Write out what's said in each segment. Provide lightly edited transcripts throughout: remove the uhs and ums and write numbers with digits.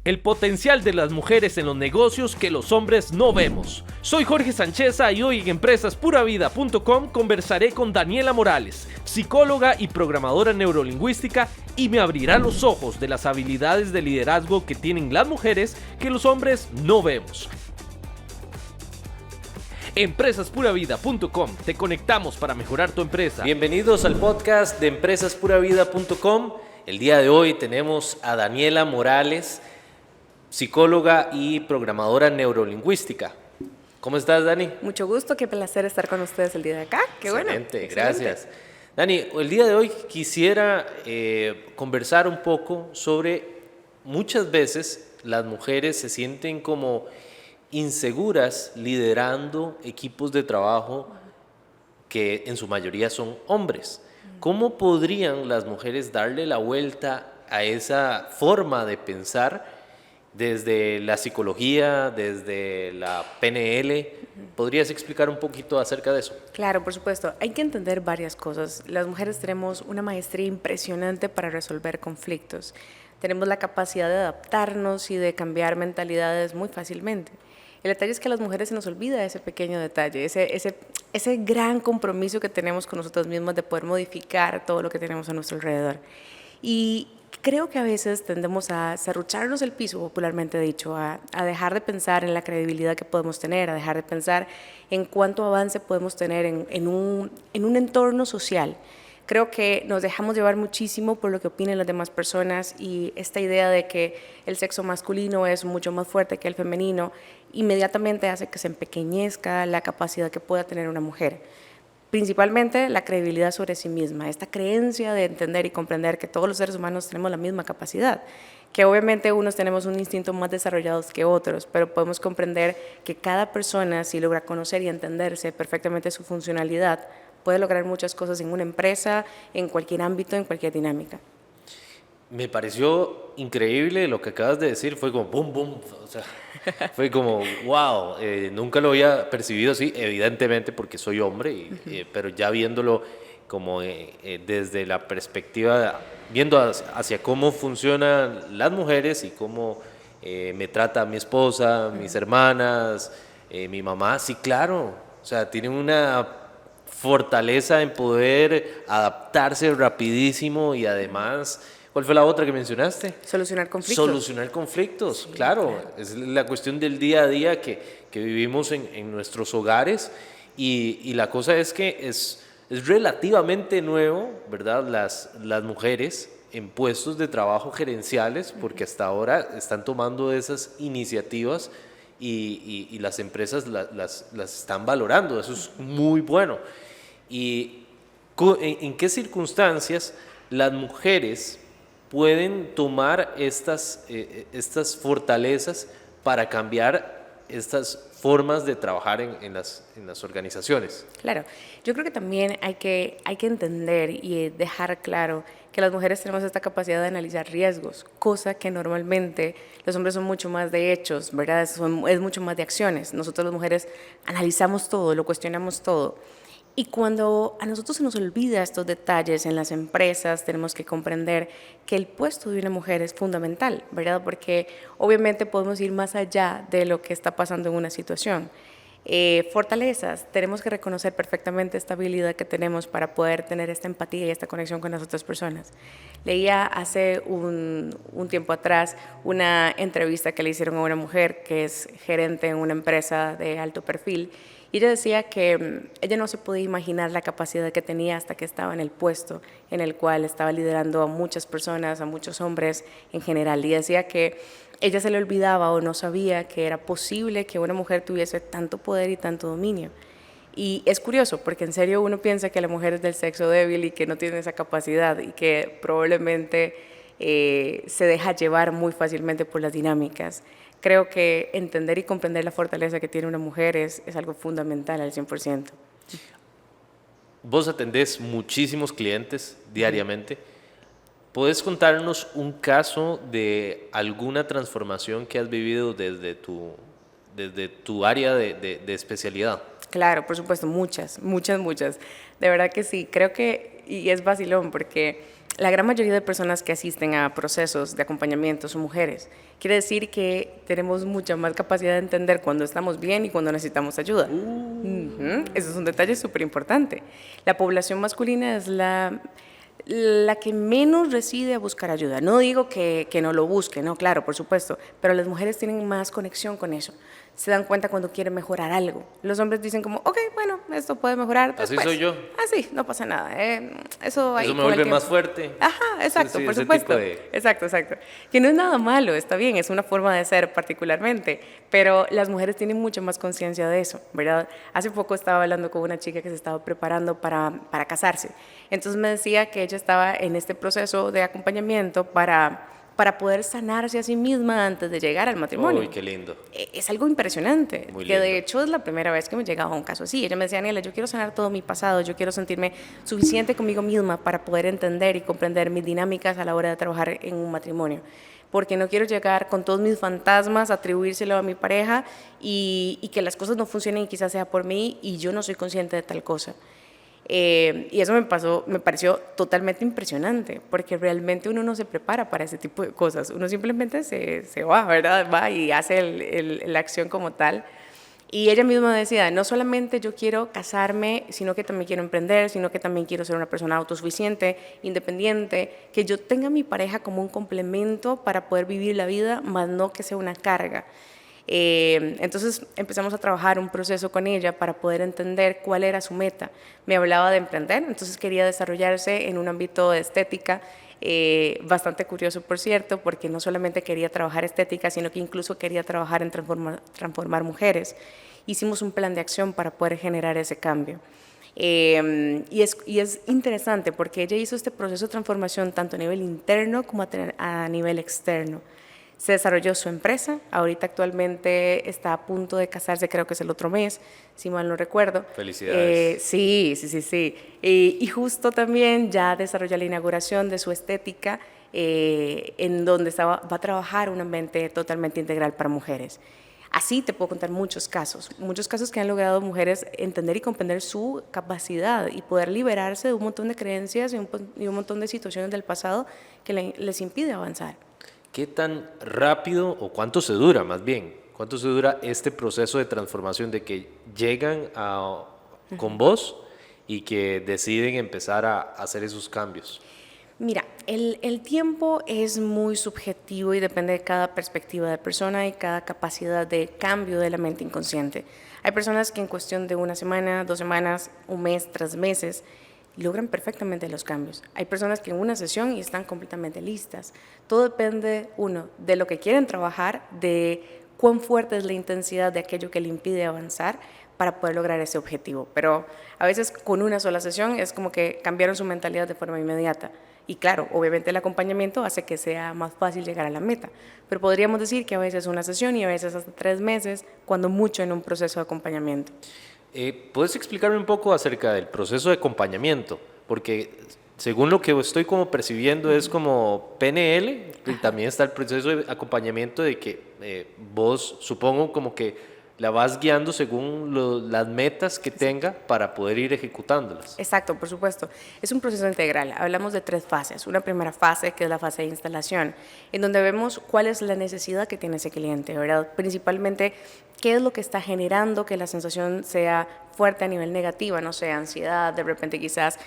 el potencial de las mujeres en los negocios que los hombres no vemos. Soy Jorge Sancheza y hoy en empresaspuravida.com conversaré con Daniela Morales, psicóloga y programadora neurolingüística, y me abrirá los ojos de las habilidades de liderazgo que tienen las mujeres que los hombres no vemos. Empresaspuravida.com, te conectamos para mejorar tu empresa. Bienvenidos al podcast de empresaspuravida.com. El día de hoy tenemos a Daniela Morales, psicóloga y programadora neurolingüística. ¿Cómo estás, Dani? Mucho gusto, qué placer estar con ustedes el día de acá. Qué bueno. Excelente, gracias. Dani, el día de hoy quisiera conversar un poco sobre muchas veces las mujeres se sienten como inseguras liderando equipos de trabajo que en su mayoría son hombres. ¿Cómo podrían las mujeres darle la vuelta a esa forma de pensar desde la psicología, desde la PNL? ¿Podrías explicar un poquito acerca de eso? Claro, por supuesto. Hay que entender varias cosas. Las mujeres tenemos una maestría impresionante para resolver conflictos. Tenemos la capacidad de adaptarnos y de cambiar mentalidades muy fácilmente. El detalle es que a las mujeres se nos olvida ese pequeño detalle, ese gran compromiso que tenemos con nosotros mismos de poder modificar todo lo que tenemos a nuestro alrededor. Y creo que a veces tendemos a serrucharnos el piso, popularmente dicho, a dejar de pensar en la credibilidad que podemos tener, a dejar de pensar en cuánto avance podemos tener en un entorno social. Creo que nos dejamos llevar muchísimo por lo que opinen las demás personas, y esta idea de que el sexo masculino es mucho más fuerte que el femenino inmediatamente hace que se empequeñezca la capacidad que pueda tener una mujer. Principalmente la credibilidad sobre sí misma, esta creencia de entender y comprender que todos los seres humanos tenemos la misma capacidad, que obviamente unos tenemos un instinto más desarrollado que otros, pero podemos comprender que cada persona, si logra conocer y entenderse perfectamente su funcionalidad, puede lograr muchas cosas en una empresa, en cualquier ámbito, en cualquier dinámica. Me pareció increíble lo que acabas de decir, fue como boom, boom, o sea, fue como wow, nunca lo había percibido así, evidentemente porque soy hombre, pero ya viéndolo como desde la perspectiva, viendo hacia cómo funcionan las mujeres y cómo me trata mi esposa, mis hermanas, mi mamá, sí, claro, o sea, tienen una fortaleza en poder adaptarse rapidísimo y además, ¿cuál fue la otra que mencionaste? Solucionar conflictos. Solucionar conflictos, Sí, claro. Es la cuestión del día a día que vivimos en nuestros hogares, y la cosa es que es relativamente nuevo, ¿verdad? Las mujeres en puestos de trabajo gerenciales, porque hasta ahora están tomando esas iniciativas y las empresas las están valorando. Eso es muy bueno. ¿Y en qué circunstancias las mujeres pueden tomar estas fortalezas para cambiar estas formas de trabajar en las organizaciones? Claro, yo creo que también hay que entender y dejar claro que las mujeres tenemos esta capacidad de analizar riesgos, cosa que normalmente los hombres son mucho más de hechos, ¿verdad? Es mucho más de acciones. Nosotros las mujeres analizamos todo, lo cuestionamos todo. Y cuando a nosotros se nos olvida estos detalles en las empresas, tenemos que comprender que el puesto de una mujer es fundamental, ¿verdad? Porque obviamente podemos ir más allá de lo que está pasando en una situación. Fortalezas, tenemos que reconocer perfectamente esta habilidad que tenemos para poder tener esta empatía y esta conexión con las otras personas. Leía hace un tiempo atrás una entrevista que le hicieron a una mujer que es gerente en una empresa de alto perfil, y ella decía que ella no se podía imaginar la capacidad que tenía hasta que estaba en el puesto en el cual estaba liderando a muchas personas, a muchos hombres en general, y decía que ella se le olvidaba o no sabía que era posible que una mujer tuviese tanto poder y tanto dominio. Y es curioso porque en serio uno piensa que la mujer es del sexo débil y que no tiene esa capacidad y que probablemente se deja llevar muy fácilmente por las dinámicas. Creo que entender y comprender la fortaleza que tiene una mujer es algo fundamental al 100%. Vos atendés muchísimos clientes diariamente. ¿Puedes contarnos un caso de alguna transformación que has vivido desde tu área de especialidad? Claro, por supuesto, muchas. De verdad que sí. Creo que, y es vacilón porque la gran mayoría de personas que asisten a procesos de acompañamiento son mujeres. Quiere decir que tenemos mucha más capacidad de entender cuando estamos bien y cuando necesitamos ayuda. Eso es un detalle súper importante. La población masculina es la que menos decide a buscar ayuda. No digo que no lo busque, no, claro, por supuesto, pero las mujeres tienen más conexión con eso. Se dan cuenta cuando quieren mejorar algo. Los hombres dicen como, ok, bueno, esto puede mejorar después. Así soy yo. Así, no pasa nada. Eso ahí Eso me con el vuelve tiempo. más fuerte. Ajá, exacto, Sí, por ese supuesto. tipo de- Exacto, exacto. Que no es nada malo, está bien, es una forma de ser particularmente, pero las mujeres tienen mucha más conciencia de eso, ¿verdad? Hace poco estaba hablando con una chica que se estaba preparando para casarse. Entonces me decía que ella estaba en este proceso de acompañamiento para poder sanarse a sí misma antes de llegar al matrimonio. Uy, qué lindo. Es algo impresionante, Muy que de lindo. hecho es la primera vez que me llegaba un caso así. Ella me decía, Daniela, yo quiero sanar todo mi pasado, yo quiero sentirme suficiente conmigo misma para poder entender y comprender mis dinámicas a la hora de trabajar en un matrimonio, porque no quiero llegar con todos mis fantasmas, atribuírselo a mi pareja y que las cosas no funcionen y quizás sea por mí y yo no soy consciente de tal cosa. Y eso me pareció totalmente impresionante, porque realmente uno no se prepara para ese tipo de cosas, uno simplemente se va, ¿verdad? Va y hace la acción como tal. Y ella misma decía, no solamente yo quiero casarme, sino que también quiero emprender, sino que también quiero ser una persona autosuficiente, independiente, que yo tenga a mi pareja como un complemento para poder vivir la vida, más no que sea una carga. Entonces empezamos a trabajar un proceso con ella para poder entender cuál era su meta. Me hablaba de emprender, entonces quería desarrollarse en un ámbito de estética, bastante curioso por cierto, porque no solamente quería trabajar estética, sino que incluso quería trabajar en transformar mujeres. Hicimos un plan de acción para poder generar ese cambio. Y es interesante porque ella hizo este proceso de transformación tanto a nivel interno como a nivel externo. Se desarrolló su empresa, ahorita actualmente está a punto de casarse, creo que es el otro mes, si mal no recuerdo. Felicidades. Sí. Y justo también ya desarrolló la inauguración de su estética, en donde va a trabajar un ambiente totalmente integral para mujeres. Así te puedo contar muchos casos que han logrado mujeres entender y comprender su capacidad y poder liberarse de un montón de creencias y un montón de situaciones del pasado que les impide avanzar. ¿Qué tan rápido o cuánto se dura más bien? ¿Cuánto se dura este proceso de transformación de que llegan con vos y que deciden empezar a hacer esos cambios? Mira, el tiempo es muy subjetivo y depende de cada perspectiva de persona y cada capacidad de cambio de la mente inconsciente. Hay personas que en cuestión de una semana, 2 semanas, un mes, 3 meses, logran perfectamente los cambios. Hay personas que en una sesión y están completamente listas. Todo depende, uno, de lo que quieren trabajar, de cuán fuerte es la intensidad de aquello que le impide avanzar para poder lograr ese objetivo. Pero a veces con una sola sesión es como que cambiaron su mentalidad de forma inmediata. Y claro, obviamente el acompañamiento hace que sea más fácil llegar a la meta. Pero podríamos decir que a veces una sesión y a veces hasta 3 meses, cuando mucho en un proceso de acompañamiento. ¿Puedes explicarme un poco acerca del proceso de acompañamiento? Porque según lo que estoy como percibiendo es como PNL y también está el proceso de acompañamiento de que vos supongo como que la vas guiando según las metas que tenga para poder ir ejecutándolas. Exacto, por supuesto. Es un proceso integral. Hablamos de 3 fases. Una primera fase, que es la fase de instalación, en donde vemos cuál es la necesidad que tiene ese cliente, ¿verdad? Principalmente, qué es lo que está generando que la sensación sea fuerte a nivel negativo, no sé, ansiedad, de repente quizás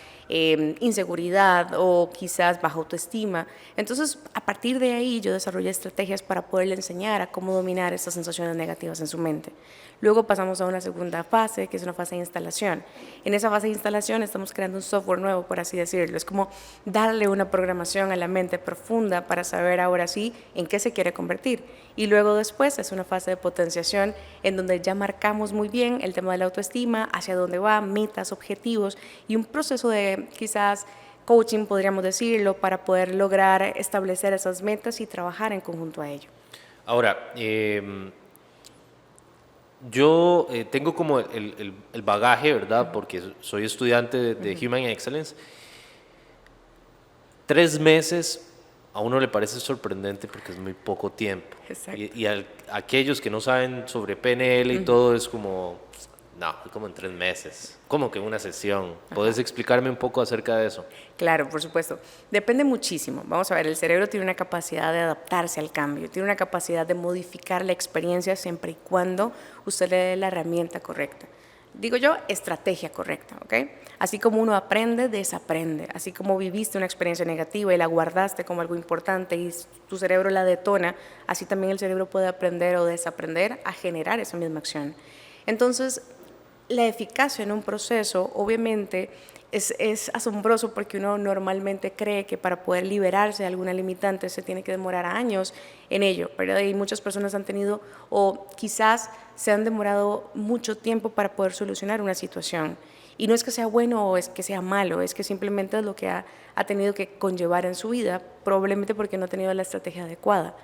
inseguridad o quizás baja autoestima. Entonces, a partir de ahí yo desarrollé estrategias para poderle enseñar a cómo dominar estas sensaciones negativas en su mente. Luego pasamos a una segunda fase, que es una fase de instalación. En esa fase de instalación estamos creando un software nuevo, por así decirlo. Es como darle una programación a la mente profunda para saber ahora sí en qué se quiere convertir. Y luego después es una fase de potenciación en donde ya marcamos muy bien el tema de la autoestima, hacia dónde va, metas, objetivos y un proceso de quizás coaching, podríamos decirlo, para poder lograr establecer esas metas y trabajar en conjunto a ello. Ahora, yo tengo como el bagaje, ¿verdad? Porque soy estudiante de Human Excellence. 3 meses a uno le parece sorprendente porque es muy poco tiempo. Exacto. Y aquellos que no saben sobre PNL y todo es como, No, como en 3 meses. ¿Cómo que una sesión? ¿Puedes explicarme un poco acerca de eso? Claro, por supuesto. Depende muchísimo. Vamos a ver, el cerebro tiene una capacidad de adaptarse al cambio, tiene una capacidad de modificar la experiencia siempre y cuando usted le dé la herramienta correcta. Digo yo, estrategia correcta, ¿ok? Así como uno aprende, desaprende. Así como viviste una experiencia negativa y la guardaste como algo importante y tu cerebro la detona, así también el cerebro puede aprender o desaprender a generar esa misma acción. Entonces, la eficacia en un proceso, obviamente, es asombroso porque uno normalmente cree que para poder liberarse de alguna limitante se tiene que demorar años en ello, ¿verdad? Y muchas personas han tenido o quizás se han demorado mucho tiempo para poder solucionar una situación. Y no es que sea bueno o es que sea malo, es que simplemente es lo que ha tenido que conllevar en su vida, probablemente porque no ha tenido la estrategia adecuada.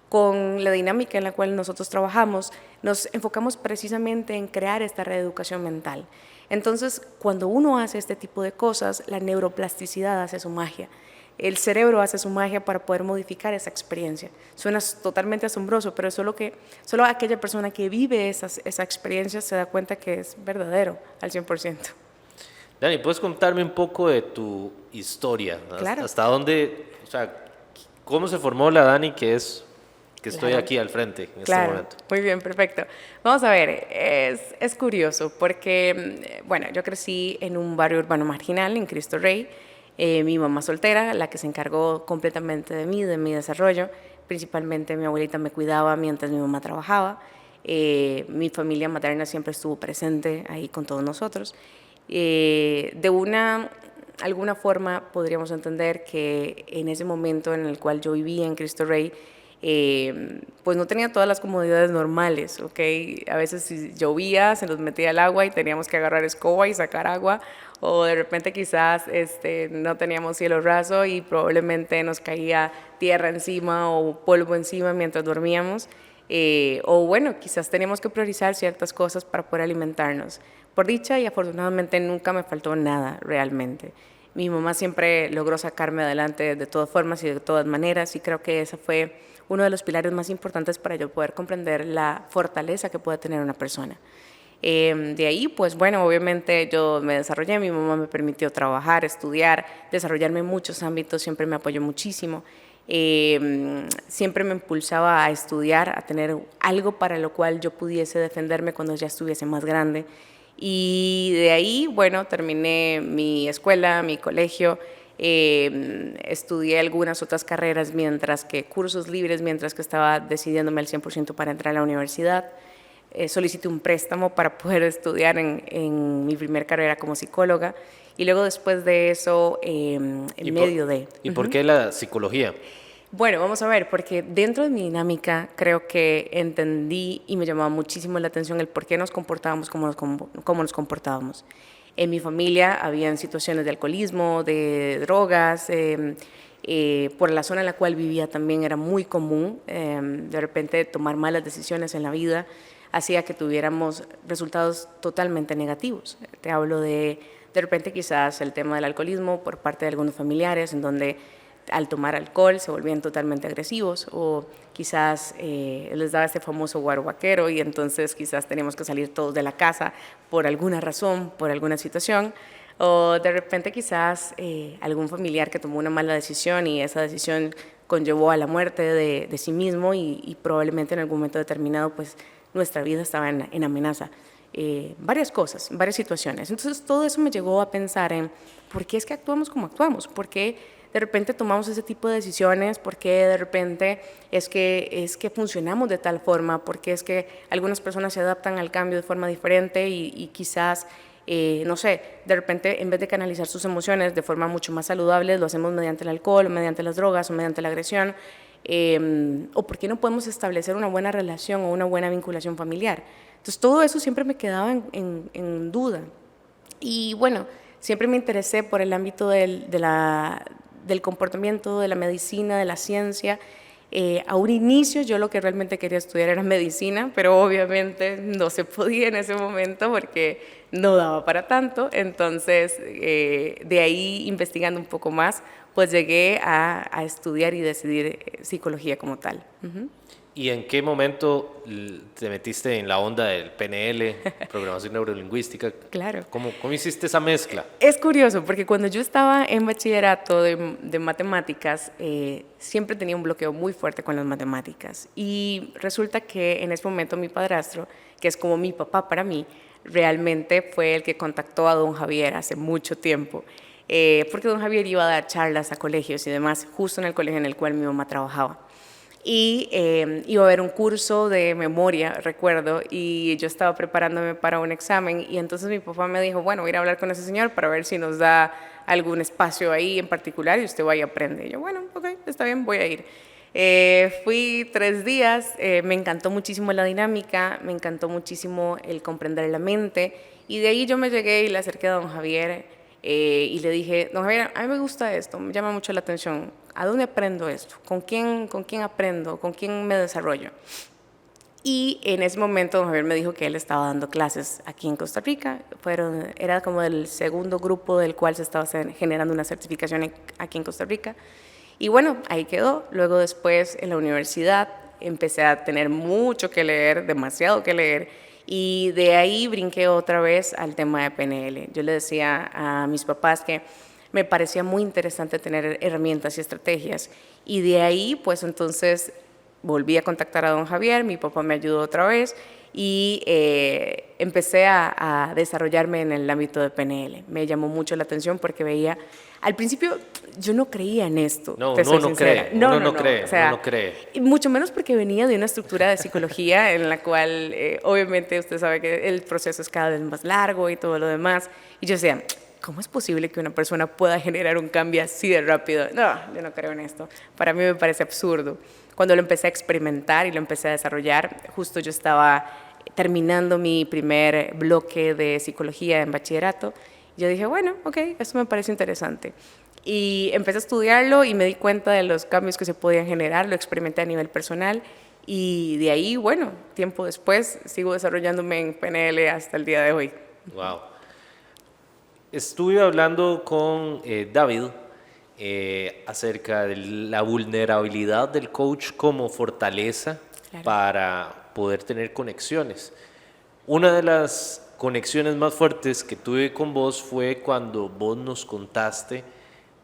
Con la dinámica en la cual nosotros trabajamos, nos enfocamos precisamente en crear esta reeducación mental. Entonces, cuando uno hace este tipo de cosas, la neuroplasticidad hace su magia. El cerebro hace su magia para poder modificar esa experiencia. Suena totalmente asombroso, pero solo aquella persona que vive esa experiencia se da cuenta que es verdadero al 100%. Dani, ¿puedes contarme un poco de tu historia? Claro. ¿Hasta dónde, o sea, cómo se formó la Dani que estoy Claro. aquí al frente en este Claro, momento? muy bien, perfecto. Vamos a ver, es curioso porque, bueno, yo crecí en un barrio urbano marginal en Cristo Rey. Mi mamá soltera, la que se encargó completamente de mi desarrollo. Principalmente mi abuelita me cuidaba mientras mi mamá trabajaba. Mi familia materna siempre estuvo presente ahí con todos nosotros. Alguna forma podríamos entender que en ese momento en el cual yo vivía en Cristo Rey, pues no tenía todas las comodidades normales, ¿ok? A veces si llovía, se nos metía el agua y teníamos que agarrar escoba y sacar agua, o de repente quizás no teníamos cielo raso y probablemente nos caía tierra encima o polvo encima mientras dormíamos, o bueno, quizás teníamos que priorizar ciertas cosas para poder alimentarnos. Por dicha y afortunadamente nunca me faltó nada realmente. Mi mamá siempre logró sacarme adelante de todas formas y de todas maneras, y creo que ese fue uno de los pilares más importantes para yo poder comprender la fortaleza que puede tener una persona. De ahí, pues bueno, obviamente yo me desarrollé, mi mamá me permitió trabajar, estudiar, desarrollarme en muchos ámbitos, siempre me apoyó muchísimo. Siempre me impulsaba a estudiar, a tener algo para lo cual yo pudiese defenderme cuando ya estuviese más grande. Y de ahí, bueno, terminé mi escuela, mi colegio, estudié algunas otras carreras cursos libres, mientras que estaba decidiéndome al 100% para entrar a la universidad. Solicité un préstamo para poder estudiar en mi primer carrera como psicóloga y luego después de eso, ¿Y por qué la psicología? Bueno, vamos a ver, porque dentro de mi dinámica creo que entendí y me llamaba muchísimo la atención el por qué nos comportábamos como nos comportábamos. En mi familia habían situaciones de alcoholismo, de drogas, por la zona en la cual vivía también era muy común de repente tomar malas decisiones en la vida, hacía que tuviéramos resultados totalmente negativos. Te hablo de repente quizás el tema del alcoholismo por parte de algunos familiares, en donde al tomar alcohol se volvían totalmente agresivos o quizás les daba este famoso guaro vaquero y entonces quizás teníamos que salir todos de la casa por alguna razón, por alguna situación, o de repente quizás algún familiar que tomó una mala decisión y esa decisión conllevó a la muerte de sí mismo y probablemente en algún momento determinado pues nuestra vida estaba en amenaza. Varias cosas, varias situaciones. Entonces todo eso me llevó a pensar en por qué es que actuamos como actuamos, por qué de repente tomamos ese tipo de decisiones, por qué de repente es que funcionamos de tal forma, por qué es que algunas personas se adaptan al cambio de forma diferente y quizás, no sé, de repente en vez de canalizar sus emociones de forma mucho más saludable, lo hacemos mediante el alcohol, mediante las drogas o mediante la agresión, o por qué no podemos establecer una buena relación o una buena vinculación familiar. Entonces todo eso siempre me quedaba en duda. Y bueno, siempre me interesé por el ámbito del comportamiento, de la medicina, de la ciencia. A un inicio yo lo que realmente quería estudiar era medicina, pero obviamente no se podía en ese momento porque no daba para tanto. Entonces, de ahí investigando un poco más, pues llegué a estudiar y decidir psicología como tal. ¿Y en qué momento te metiste en la onda del PNL, programación neurolingüística? Claro. ¿Cómo hiciste esa mezcla? Es curioso porque cuando yo estaba en bachillerato de matemáticas, siempre tenía un bloqueo muy fuerte con las matemáticas. Y resulta que en ese momento mi padrastro, que es como mi papá para mí, realmente fue el que contactó a don Javier hace mucho tiempo. Porque don Javier iba a dar charlas a colegios y demás, justo en el colegio en el cual mi mamá trabajaba. Y iba a haber un curso de memoria, recuerdo, y yo estaba preparándome para un examen y entonces mi papá me dijo, bueno, voy a ir a hablar con ese señor para ver si nos da algún espacio ahí en particular y usted vaya y aprende. Y yo, bueno, ok, está bien, voy a ir. Fui 3 días, me encantó muchísimo la dinámica, me encantó muchísimo el comprender la mente y de ahí yo me llegué y le acerqué a don Javier y le dije, don Javier, a mí me gusta esto, me llama mucho la atención. ¿A dónde aprendo esto? ¿Con quién aprendo? ¿Con quién me desarrollo? Y en ese momento don Javier me dijo que él estaba dando clases aquí en Costa Rica. Era como el segundo grupo del cual se estaba generando una certificación aquí en Costa Rica. Y bueno, ahí quedó. Luego después en la universidad empecé a tener mucho que leer, demasiado que leer. Y de ahí brinqué otra vez al tema de PNL. Yo le decía a mis papás que me parecía muy interesante tener herramientas y estrategias. Y de ahí, pues entonces volví a contactar a don Javier, mi papá me ayudó otra vez y empecé a desarrollarme en el ámbito de PNL. Me llamó mucho la atención porque veía, al principio yo no creía en esto. No, uno no cree, o sea, uno no cree. Mucho menos porque venía de una estructura de psicología en la cual obviamente usted sabe que el proceso es cada vez más largo y todo lo demás. Y yo decía, ¿cómo es posible que una persona pueda generar un cambio así de rápido? No, yo no creo en esto. Para mí me parece absurdo. Cuando lo empecé a experimentar y lo empecé a desarrollar, justo yo estaba terminando mi primer bloque de psicología en bachillerato. Yo dije, bueno, ok, esto me parece interesante. Y empecé a estudiarlo y me di cuenta de los cambios que se podían generar, lo experimenté a nivel personal y de ahí, bueno, tiempo después sigo desarrollándome en PNL hasta el día de hoy. Wow. Estuve hablando con David acerca de la vulnerabilidad del coach como fortaleza, claro, para poder tener conexiones. Una de las conexiones más fuertes que tuve con vos fue cuando vos nos contaste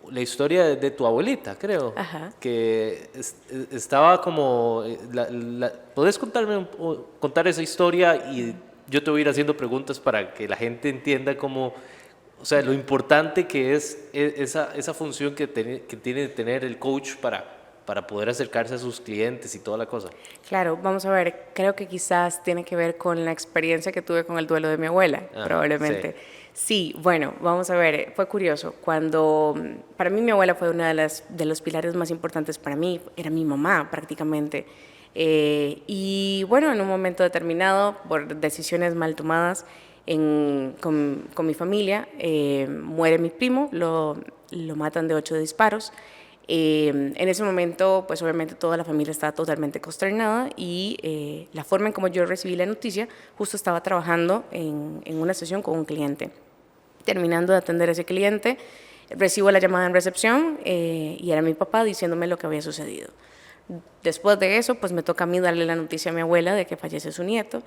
la historia de tu abuelita, creo. Ajá. Que estaba como... ¿Podés contar esa historia? Y yo te voy a ir haciendo preguntas para que la gente entienda cómo... O sea, lo importante que es esa función que tiene de tener el coach para poder acercarse a sus clientes y toda la cosa. Claro, vamos a ver, creo que quizás tiene que ver con la experiencia que tuve con el duelo de mi abuela, probablemente. Sí, bueno, vamos a ver, fue curioso. Para mí mi abuela fue una de los pilares más importantes para mí, era mi mamá prácticamente. Y bueno, en un momento determinado, por decisiones mal tomadas, con mi familia, muere mi primo, lo matan de 8 disparos. En ese momento, pues obviamente toda la familia estaba totalmente consternada y la forma en como yo recibí la noticia, justo estaba trabajando en una sesión con un cliente. Terminando de atender a ese cliente, recibo la llamada en recepción y era mi papá diciéndome lo que había sucedido. Después de eso, pues me toca a mí darle la noticia a mi abuela de que fallece su nieto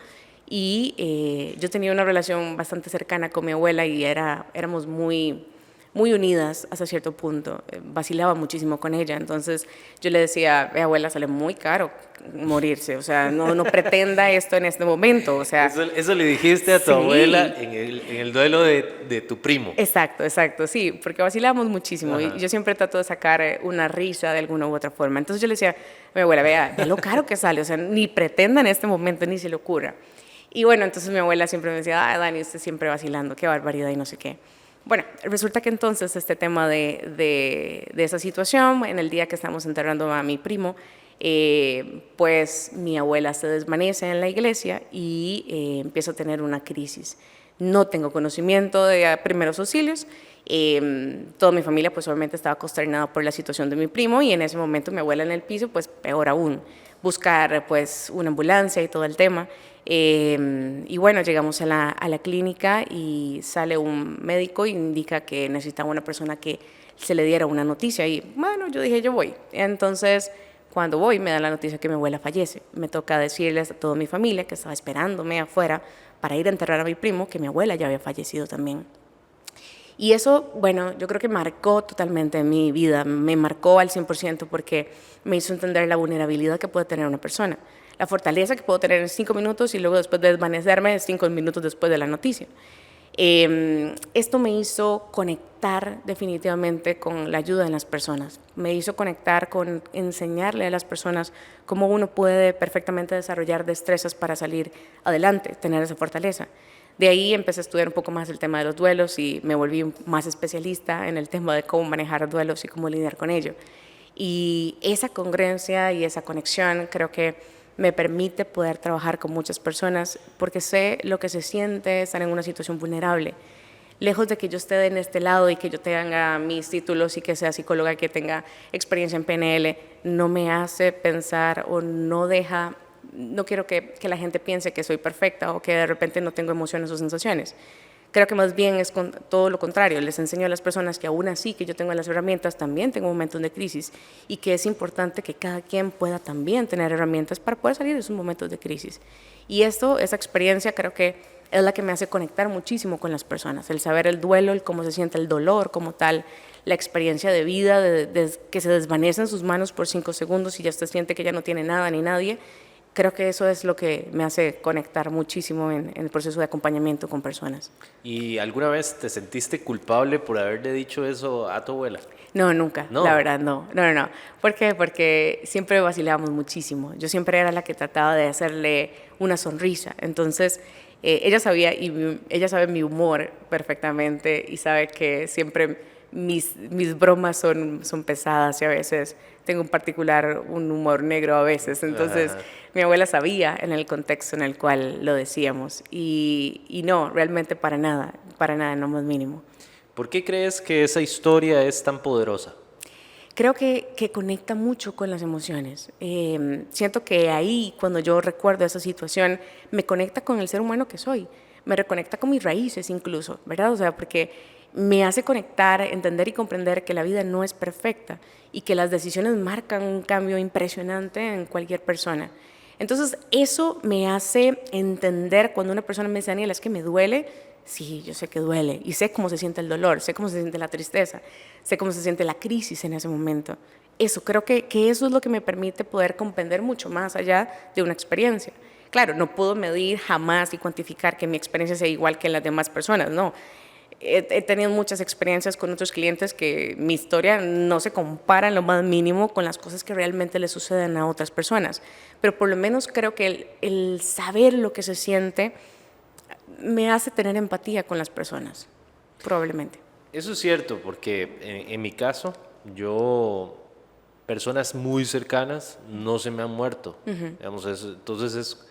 y yo tenía una relación bastante cercana con mi abuela y éramos muy unidas hasta cierto punto, vacilaba muchísimo con ella, entonces yo le decía, abuela, sale muy caro morirse, o sea, no pretenda esto en este momento, o sea... Eso le dijiste a tu abuela en el duelo de tu primo. Exacto, sí, porque vacilábamos muchísimo. Ajá. Y yo siempre trato de sacar una risa de alguna u otra forma, entonces yo le decía a mi abuela, vea lo caro que sale, o sea, ni pretenda en este momento, ni se le ocurra. Y bueno, entonces mi abuela siempre me decía, Dani, usted siempre vacilando, qué barbaridad y no sé qué. Bueno, resulta que entonces este tema de esa situación, en el día que estamos enterrando a mi primo, pues mi abuela se desvanece en la iglesia y empieza a tener una crisis. No tengo conocimiento de primeros auxilios, toda mi familia pues obviamente estaba consternada por la situación de mi primo y en ese momento mi abuela en el piso, pues peor aún, buscar pues una ambulancia y todo el tema. Y bueno, llegamos a la clínica y sale un médico y indica que necesitaba una persona que se le diera una noticia y bueno, yo dije, yo voy. Entonces, Cuando voy, me dan la noticia que mi abuela fallece. Me toca decirles a toda mi familia que estaba esperándome afuera para ir a enterrar a mi primo, que mi abuela ya había fallecido también. Y eso, bueno, yo creo que marcó totalmente mi vida, me marcó al 100% porque me hizo entender la vulnerabilidad que puede tener una persona, la fortaleza que puedo tener en 5 minutos y luego después de desvanecerme 5 minutos después de la noticia. Esto me hizo conectar definitivamente con la ayuda de las personas, me hizo conectar con enseñarle a las personas cómo uno puede perfectamente desarrollar destrezas para salir adelante, tener esa fortaleza. De ahí empecé a estudiar un poco más el tema de los duelos y me volví más especialista en el tema de cómo manejar duelos y cómo lidiar con ello. Y esa congruencia y esa conexión creo que me permite poder trabajar con muchas personas porque sé lo que se siente estar en una situación vulnerable. Lejos de que yo esté en este lado y que yo tenga mis títulos y que sea psicóloga y que tenga experiencia en PNL, no me hace pensar o no deja, no quiero que la gente piense que soy perfecta o que de repente no tengo emociones o sensaciones. Creo que más bien es todo lo contrario. Les enseño a las personas que aún así que yo tengo las herramientas, también tengo momentos de crisis y que es importante que cada quien pueda también tener herramientas para poder salir de esos momentos de crisis. Y esa experiencia creo que es la que me hace conectar muchísimo con las personas. El saber el duelo, el cómo se siente el dolor como tal, la experiencia de vida, de que se desvanece en sus manos por 5 segundos y ya usted siente que ya no tiene nada ni nadie. Creo que eso es lo que me hace conectar muchísimo en el proceso de acompañamiento con personas. ¿Y alguna vez te sentiste culpable por haberle dicho eso a tu abuela? No, nunca, No. la verdad, no. ¿Por qué? Porque siempre vacilábamos muchísimo. Yo siempre era la que trataba de hacerle una sonrisa. Entonces, ella sabía y ella sabe mi humor perfectamente y sabe que siempre mis bromas son pesadas y a veces tengo un humor negro a veces. Entonces, mi abuela sabía en el contexto en el cual lo decíamos y no, realmente para nada, no más mínimo. ¿Por qué crees que esa historia es tan poderosa? Creo que conecta mucho con las emociones. Siento que ahí, cuando yo recuerdo esa situación, me conecta con el ser humano que soy, me reconecta con mis raíces incluso, ¿verdad? O sea, porque me hace conectar, entender y comprender que la vida no es perfecta y que las decisiones marcan un cambio impresionante en cualquier persona. Entonces, eso me hace entender cuando una persona me dice, Daniela, es que me duele. Sí, yo sé que duele y sé cómo se siente el dolor, sé cómo se siente la tristeza, sé cómo se siente la crisis en ese momento. Eso, creo que eso es lo que me permite poder comprender mucho más allá de una experiencia. Claro, no puedo medir jamás y cuantificar que mi experiencia sea igual que las demás personas, no. He tenido muchas experiencias con otros clientes que mi historia no se compara en lo más mínimo con las cosas que realmente le suceden a otras personas, pero por lo menos creo que el saber lo que se siente me hace tener empatía con las personas, probablemente. Eso es cierto, porque en mi caso, personas muy cercanas no se me han muerto. Digamos, entonces es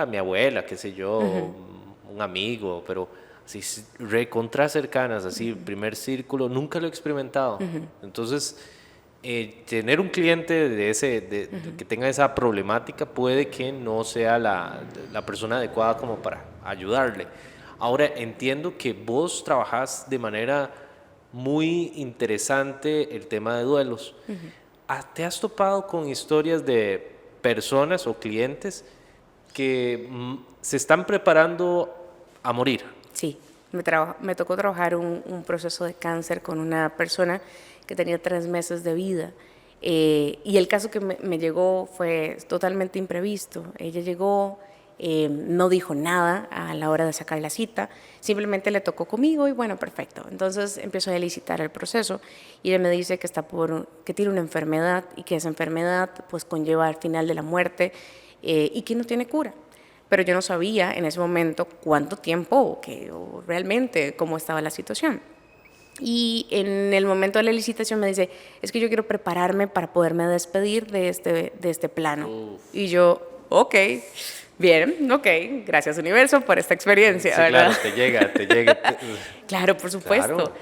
mi abuela, qué sé yo, un amigo, pero así recontra cercanas, así, primer círculo, nunca lo he experimentado. Entonces, tener un cliente que tenga esa problemática puede que no sea la persona adecuada como para ayudarle. Ahora entiendo que vos trabajás de manera muy interesante el tema de duelos. ¿Te has topado con historias de personas o clientes que se están preparando a morir? Sí, me tocó trabajar un proceso de cáncer con una persona que tenía 3 meses de vida. Y el caso que me llegó fue totalmente imprevisto. Ella llegó, no dijo nada a la hora de sacar la cita, simplemente le tocó conmigo y bueno, perfecto. Entonces empiezo a elicitar el proceso y ella me dice que que tiene una enfermedad y que esa enfermedad pues conlleva al final de la muerte y que no tiene cura. Pero yo no sabía en ese momento cuánto tiempo o realmente cómo estaba la situación. Y en el momento de la licitación me dice, es que yo quiero prepararme para poderme despedir de este plano. Uf. Y yo, ok, bien, ok, gracias universo por esta experiencia, sí, ¿verdad? Claro, te llega. Claro, por supuesto. Claro.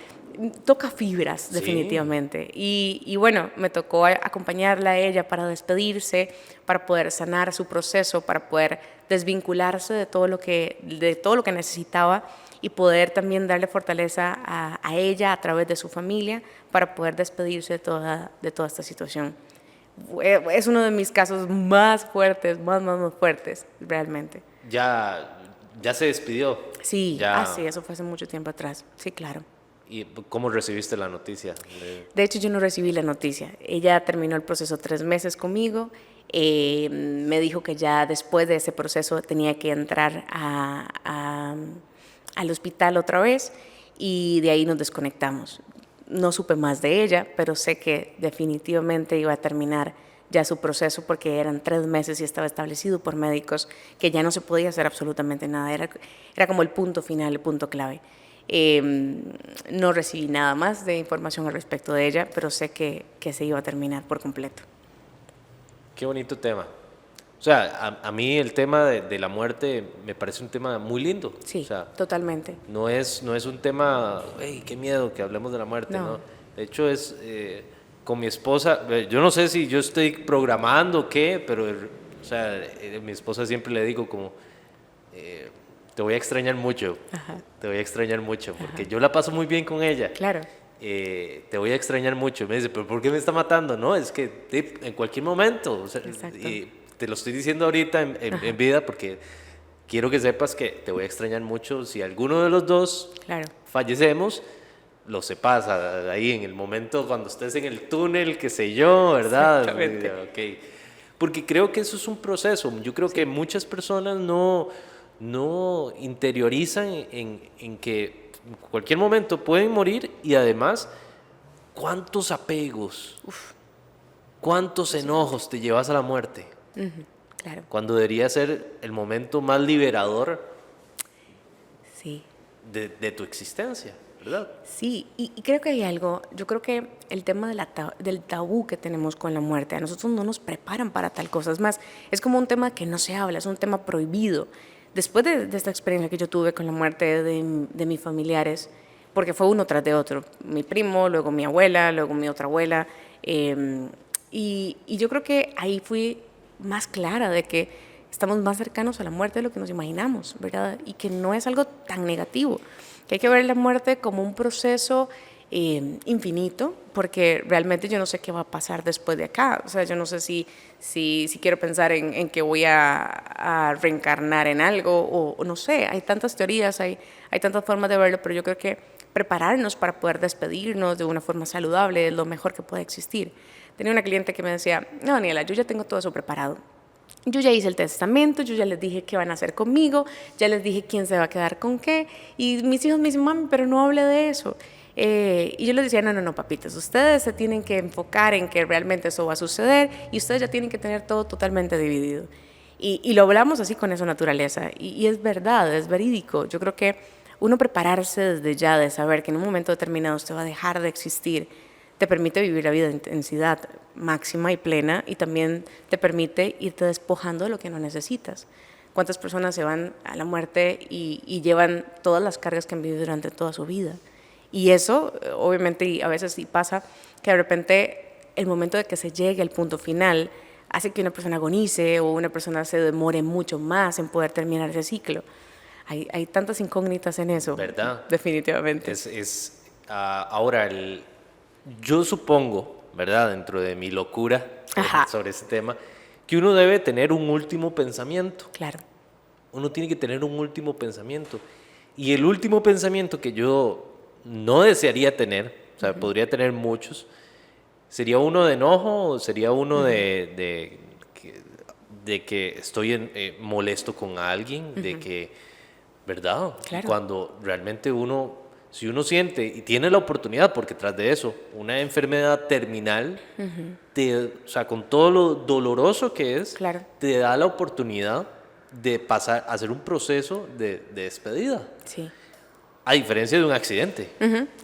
Toca fibras, definitivamente. Sí. Y bueno, me tocó acompañarla a ella para despedirse, para poder sanar su proceso, para poder desvincularse de todo lo que necesitaba y poder también darle fortaleza a ella a través de su familia para poder despedirse de toda esta situación. es uno de mis casos más fuertes, más fuertes, realmente. Ya se despidió. Sí, Ya. sí, eso fue hace mucho tiempo atrás. Sí, claro. ¿Y cómo recibiste la noticia? De hecho, yo no recibí la noticia. Ella terminó el proceso 3 meses conmigo. Me dijo que ya después de ese proceso tenía que entrar al hospital otra vez y de ahí nos desconectamos. No supe más de ella, pero sé que definitivamente iba a terminar ya su proceso porque eran 3 meses y estaba establecido por médicos que ya no se podía hacer absolutamente nada. Era como el punto final, el punto clave. No recibí nada más de información al respecto de ella, pero sé que se iba a terminar por completo. Qué bonito tema. O sea, a mí el tema de la muerte me parece un tema muy lindo. Sí, o sea, totalmente. No es un tema, hey, qué miedo que hablemos de la muerte, No. ¿no? De hecho, con mi esposa, yo no sé si yo estoy programando o qué, pero, o sea, mi esposa siempre le digo como, te voy a extrañar mucho, Ajá. te voy a extrañar mucho, porque yo la paso muy bien con ella. Claro. Te voy a extrañar mucho. Me dice, pero ¿por qué me está matando? No, es que en cualquier momento, o sea, y te lo estoy diciendo ahorita en vida porque quiero que sepas que te voy a extrañar mucho. Si alguno de los dos fallecemos, lo sepas ahí en el momento cuando estés en el túnel, qué sé yo, ¿verdad? Exactamente. Okay. Porque creo que eso es un proceso. Yo creo que muchas personas no interiorizan en que en cualquier momento pueden morir y además, ¿cuántos apegos, cuántos enojos te llevas a la muerte? Claro. Cuando debería ser el momento más liberador Sí. de tu existencia, ¿verdad? Sí, y creo que hay algo, yo creo que el tema del tabú que tenemos con la muerte, a nosotros no nos preparan para tal cosa, es más, es como un tema que no se habla, es un tema prohibido. Después de esta experiencia que yo tuve con la muerte de mis familiares, porque fue uno tras de otro, mi primo, luego mi abuela, luego mi otra abuela, y yo creo que ahí fui más clara de que estamos más cercanos a la muerte de lo que nos imaginamos, ¿verdad? Y que no es algo tan negativo, que hay que ver la muerte como un proceso infinito, porque realmente yo no sé qué va a pasar después de acá. O sea, yo no sé si quiero pensar en que voy a reencarnar en algo, o no sé, hay tantas teorías, hay tantas formas de verlo, pero yo creo que prepararnos para poder despedirnos de una forma saludable es lo mejor que puede existir. Tenía una cliente que me decía, no, Daniela, yo ya tengo todo eso preparado. Yo ya hice el testamento, yo ya les dije qué van a hacer conmigo, ya les dije quién se va a quedar con qué, y mis hijos me dicen, mami, pero no hable de eso. Y yo les decía, no, papitos, ustedes se tienen que enfocar en que realmente eso va a suceder y ustedes ya tienen que tener todo totalmente dividido. Y lo hablamos así con esa naturaleza, y es verdad, es verídico. Yo creo que uno prepararse desde ya, de saber que en un momento determinado usted va a dejar de existir, te permite vivir la vida de intensidad máxima y plena, y también te permite irte despojando de lo que no necesitas. ¿Cuántas personas se van a la muerte y llevan todas las cargas que han vivido durante toda su vida? Y eso, obviamente, y a veces sí pasa, que de repente el momento de que se llegue al punto final hace que una persona agonice o una persona se demore mucho más en poder terminar ese ciclo. Hay tantas incógnitas en eso. ¿Verdad? Definitivamente. Ahora, yo supongo, ¿verdad? Dentro de mi locura sobre ese tema, que uno debe tener un último pensamiento. Claro. Uno tiene que tener un último pensamiento. Y el último pensamiento que yo no desearía tener, o sea, podría tener muchos, sería uno de enojo, o sería uno de que estoy molesto con alguien, de que, ¿verdad? Claro. Cuando realmente si uno siente y tiene la oportunidad, porque tras de eso, una enfermedad terminal, o sea, con todo lo doloroso que es, claro, te da la oportunidad de pasar a hacer un proceso de despedida. Sí. A diferencia de un accidente.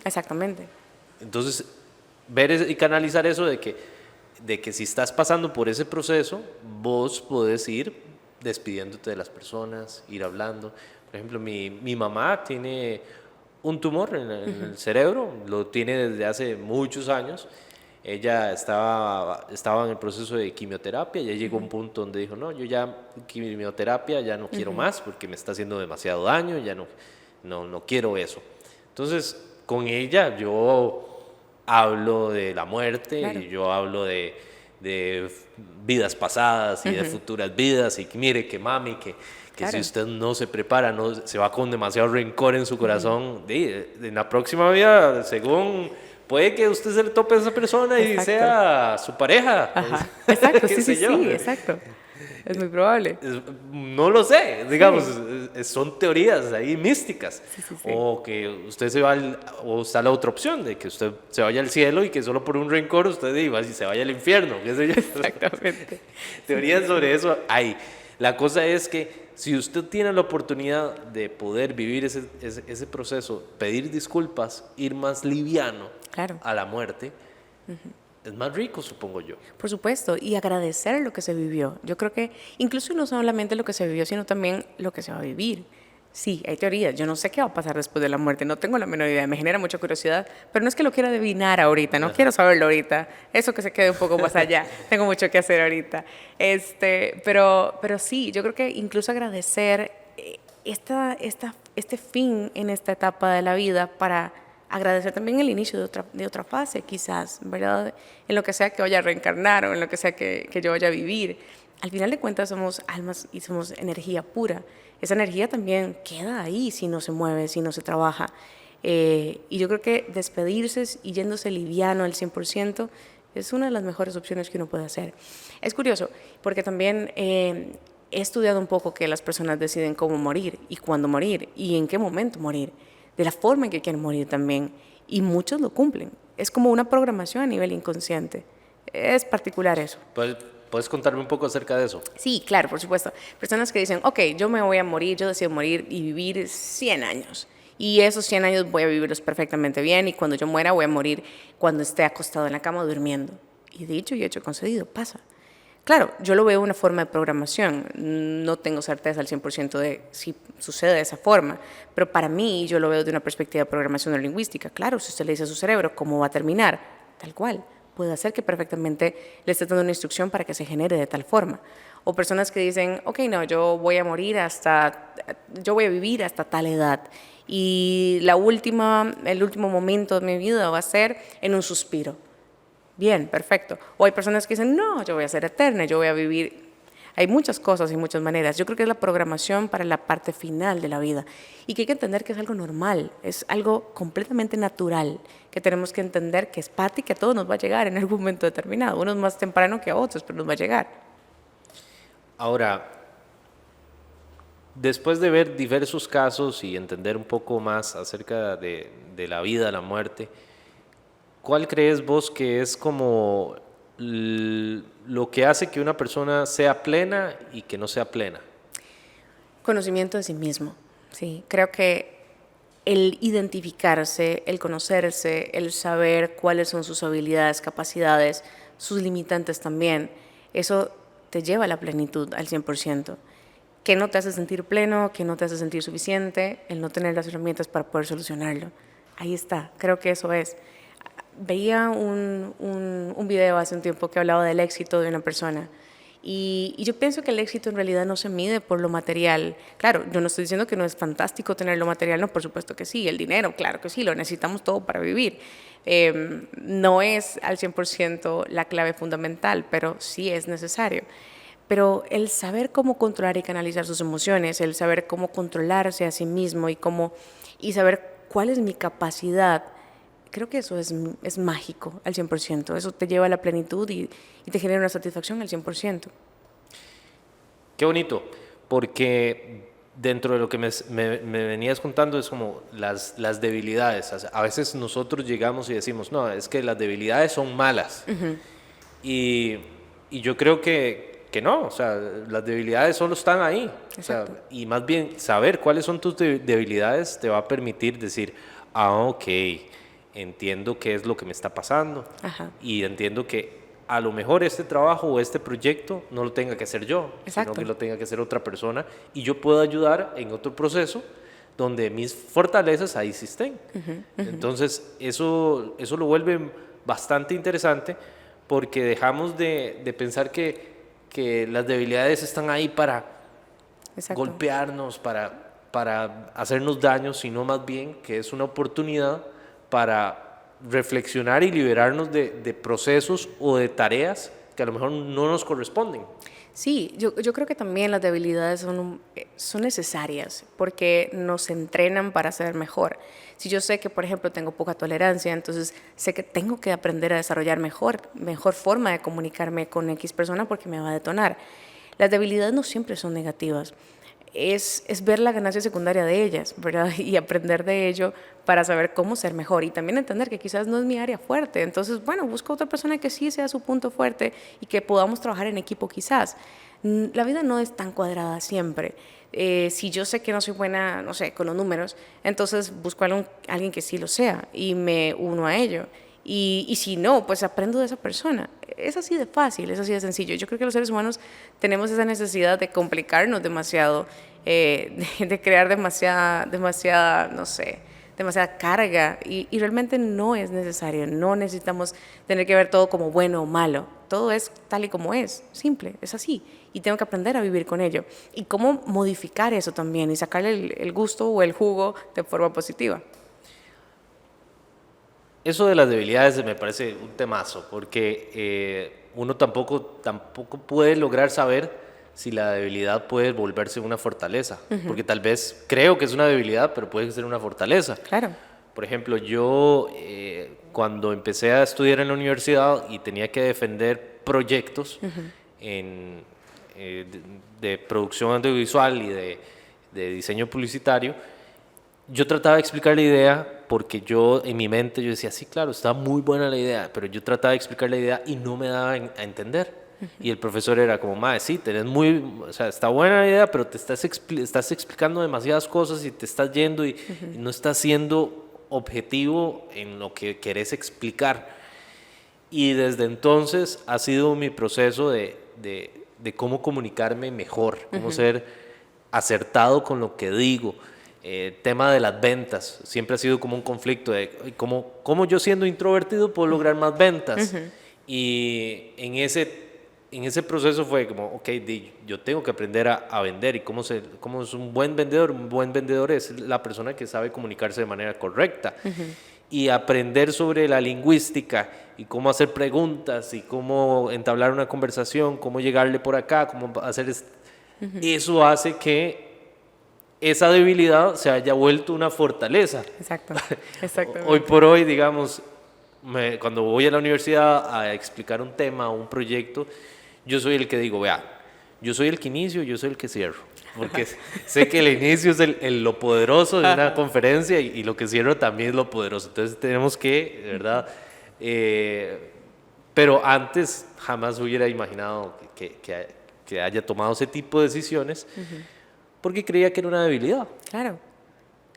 Exactamente. Entonces, ver y canalizar eso de que si estás pasando por ese proceso, vos podés ir despidiéndote de las personas, ir hablando. Por ejemplo, mi mamá tiene un tumor en el cerebro, lo tiene desde hace muchos años. Ella estaba en el proceso de quimioterapia, ya llegó a un punto donde dijo, no, yo ya quimioterapia ya no quiero más porque me está haciendo demasiado daño, ya no quiero eso. Entonces, con ella yo hablo de la muerte, Claro. y yo hablo de de vidas pasadas y de futuras vidas, y que mire que mami, que Claro. si usted no se prepara, no se va con demasiado rencor en su corazón, en la próxima vida, según puede que usted se le tope a esa persona y Exacto. sea su pareja. Ajá. Exacto, ¿Qué sí, sé sí, yo? sí, exacto. Es muy probable. No lo sé, digamos, son teorías ahí místicas. Sí, sí, sí. O que usted se va, o está la otra opción, de que usted se vaya al cielo y que solo por un rencor usted iba y se vaya al infierno, qué sé yo. Exactamente. Teorías sobre eso hay. La cosa es que si usted tiene la oportunidad de poder vivir ese proceso, pedir disculpas, ir más liviano Claro. a la muerte, es más rico, supongo yo. Por supuesto, y agradecer lo que se vivió. Yo creo que incluso no solamente lo que se vivió, sino también lo que se va a vivir. Sí, hay teorías. Yo no sé qué va a pasar después de la muerte, no tengo la menor idea, me genera mucha curiosidad, pero no es que lo quiera adivinar ahorita, no quiero saberlo ahorita, eso que se quede un poco más allá, tengo mucho que hacer ahorita. Pero sí, yo creo que incluso agradecer este fin en esta etapa de la vida para agradecer también el inicio de otra fase, quizás, ¿verdad? En lo que sea que vaya a reencarnar o en lo que sea que yo vaya a vivir. Al final de cuentas somos almas y somos energía pura. Esa energía también queda ahí si no se mueve, si no se trabaja. Y yo creo que despedirse y yéndose liviano al 100% es una de las mejores opciones que uno puede hacer. Es curioso, porque también he estudiado un poco que las personas deciden cómo morir y cuándo morir y en qué momento morir, de la forma en que quieren morir también, y muchos lo cumplen. Es como una programación a nivel inconsciente. Es particular eso. ¿Puedes contarme un poco acerca de eso? Sí, claro, por supuesto. Personas que dicen, ok, yo me voy a morir, yo decido morir y vivir 100 años. Y esos 100 años voy a vivirlos perfectamente bien y cuando yo muera voy a morir cuando esté acostado en la cama durmiendo. Y dicho y hecho, concedido, pasa. Claro, yo lo veo una forma de programación, no tengo certeza al 100% de si sucede de esa forma, pero para mí yo lo veo de una perspectiva de programación neurolingüística. Claro, si usted le dice a su cerebro cómo va a terminar, tal cual, puede hacer que perfectamente le esté dando una instrucción para que se genere de tal forma. O personas que dicen, ok, no, yo voy a vivir hasta tal edad y el último momento de mi vida va a ser en un suspiro. Bien, perfecto. O hay personas que dicen, no, yo voy a ser eterna, yo voy a vivir. Hay muchas cosas y muchas maneras. Yo creo que es la programación para la parte final de la vida y que hay que entender que es algo normal, es algo completamente natural, que tenemos que entender que es parte y que a todos nos va a llegar en algún momento determinado, unos más temprano que a otros, pero nos va a llegar. Ahora, después de ver diversos casos y entender un poco más acerca de la vida, la muerte, ¿cuál crees vos que es como lo que hace que una persona sea plena y que no sea plena? Conocimiento de sí mismo, sí. Creo que el identificarse, el conocerse, el saber cuáles son sus habilidades, capacidades, sus limitantes también, eso te lleva a la plenitud al 100%. ¿Qué no te hace sentir pleno? ¿Qué no te hace sentir suficiente? El no tener las herramientas para poder solucionarlo. Ahí está, creo que eso es. Veía un video hace un tiempo que hablaba del éxito de una persona y yo pienso que el éxito en realidad no se mide por lo material. Claro, yo no estoy diciendo que no es fantástico tener lo material, no, por supuesto que sí, el dinero, claro que sí, lo necesitamos todo para vivir. No es al 100% la clave fundamental, pero sí es necesario. Pero el saber cómo controlar y canalizar sus emociones, el saber cómo controlarse a sí mismo y saber cuál es mi capacidad, creo que eso es mágico al 100%. Eso te lleva a la plenitud y te genera una satisfacción al 100%. Qué bonito, porque dentro de lo que me venías contando es como las debilidades. O sea, a veces nosotros llegamos y decimos, no, es que las debilidades son malas. Y yo creo que no, o sea, las debilidades solo están ahí. O sea, y más bien saber cuáles son tus debilidades te va a permitir decir, ok, entiendo qué es lo que me está pasando. Ajá. Y entiendo que a lo mejor este trabajo o este proyecto no lo tenga que hacer yo, Exacto. sino que lo tenga que hacer otra persona y yo puedo ayudar en otro proceso donde mis fortalezas ahí sí estén. Entonces, eso lo vuelve bastante interesante porque dejamos de pensar que las debilidades están ahí para golpearnos, para hacernos daño, sino más bien que es una oportunidad para reflexionar y liberarnos de procesos o de tareas que a lo mejor no nos corresponden. Sí, yo creo que también las debilidades son necesarias porque nos entrenan para ser mejor. Si yo sé que, por ejemplo, tengo poca tolerancia, entonces sé que tengo que aprender a desarrollar mejor forma de comunicarme con X persona porque me va a detonar. Las debilidades no siempre son negativas. Es ver la ganancia secundaria de ellas, ¿verdad? Y aprender de ello para saber cómo ser mejor y también entender que quizás no es mi área fuerte. Entonces, bueno, busco otra persona que sí sea su punto fuerte y que podamos trabajar en equipo quizás. La vida no es tan cuadrada siempre. Si yo sé que no soy buena, no sé, con los números, entonces busco a alguien que sí lo sea y me uno a ello. Y si no, pues aprendo de esa persona. Es así de fácil, es así de sencillo. Yo creo que los seres humanos tenemos esa necesidad de complicarnos demasiado, de crear demasiada, no sé, demasiada carga y realmente no es necesario. No necesitamos tener que ver todo como bueno o malo. Todo es tal y como es, simple, es así. Y tengo que aprender a vivir con ello. Y cómo modificar eso también y sacarle el gusto o el jugo de forma positiva. Eso de las debilidades me parece un temazo, porque uno tampoco puede lograr saber si la debilidad puede volverse una fortaleza, porque tal vez creo que es una debilidad, pero puede ser una fortaleza. Claro. Por ejemplo, yo cuando empecé a estudiar en la universidad y tenía que defender proyectos en, de producción audiovisual y de diseño publicitario, yo trataba de explicar la idea porque yo en mi mente yo decía, sí, claro, está muy buena la idea, pero yo trataba de explicar la idea y no me daba a entender. Y el profesor era como, mae, sí, o sea, está buena la idea, pero te estás explicando demasiadas cosas y te estás yendo y no estás siendo objetivo en lo que querés explicar. Y desde entonces ha sido mi proceso de cómo comunicarme mejor, cómo ser acertado con lo que digo. Tema de las ventas, siempre ha sido como un conflicto de cómo yo siendo introvertido puedo lograr más ventas. Y en ese proceso fue como, ok, yo tengo que aprender a vender y cómo es un buen vendedor. Un buen vendedor es la persona que sabe comunicarse de manera correcta. Y aprender sobre la lingüística y cómo hacer preguntas y cómo entablar una conversación, cómo llegarle por acá, cómo hacer... Eso hace que esa debilidad se haya vuelto una fortaleza. Exacto, exactamente. Hoy por hoy, digamos, cuando voy a la universidad a explicar un tema o un proyecto, yo soy el que digo, vea, yo soy el que inicio, yo soy el que cierro. Porque sé que el inicio es lo poderoso de una conferencia y lo que cierro también es lo poderoso. Entonces tenemos que, de verdad, pero antes jamás hubiera imaginado que haya tomado ese tipo de decisiones. Porque creía que era una debilidad. Claro,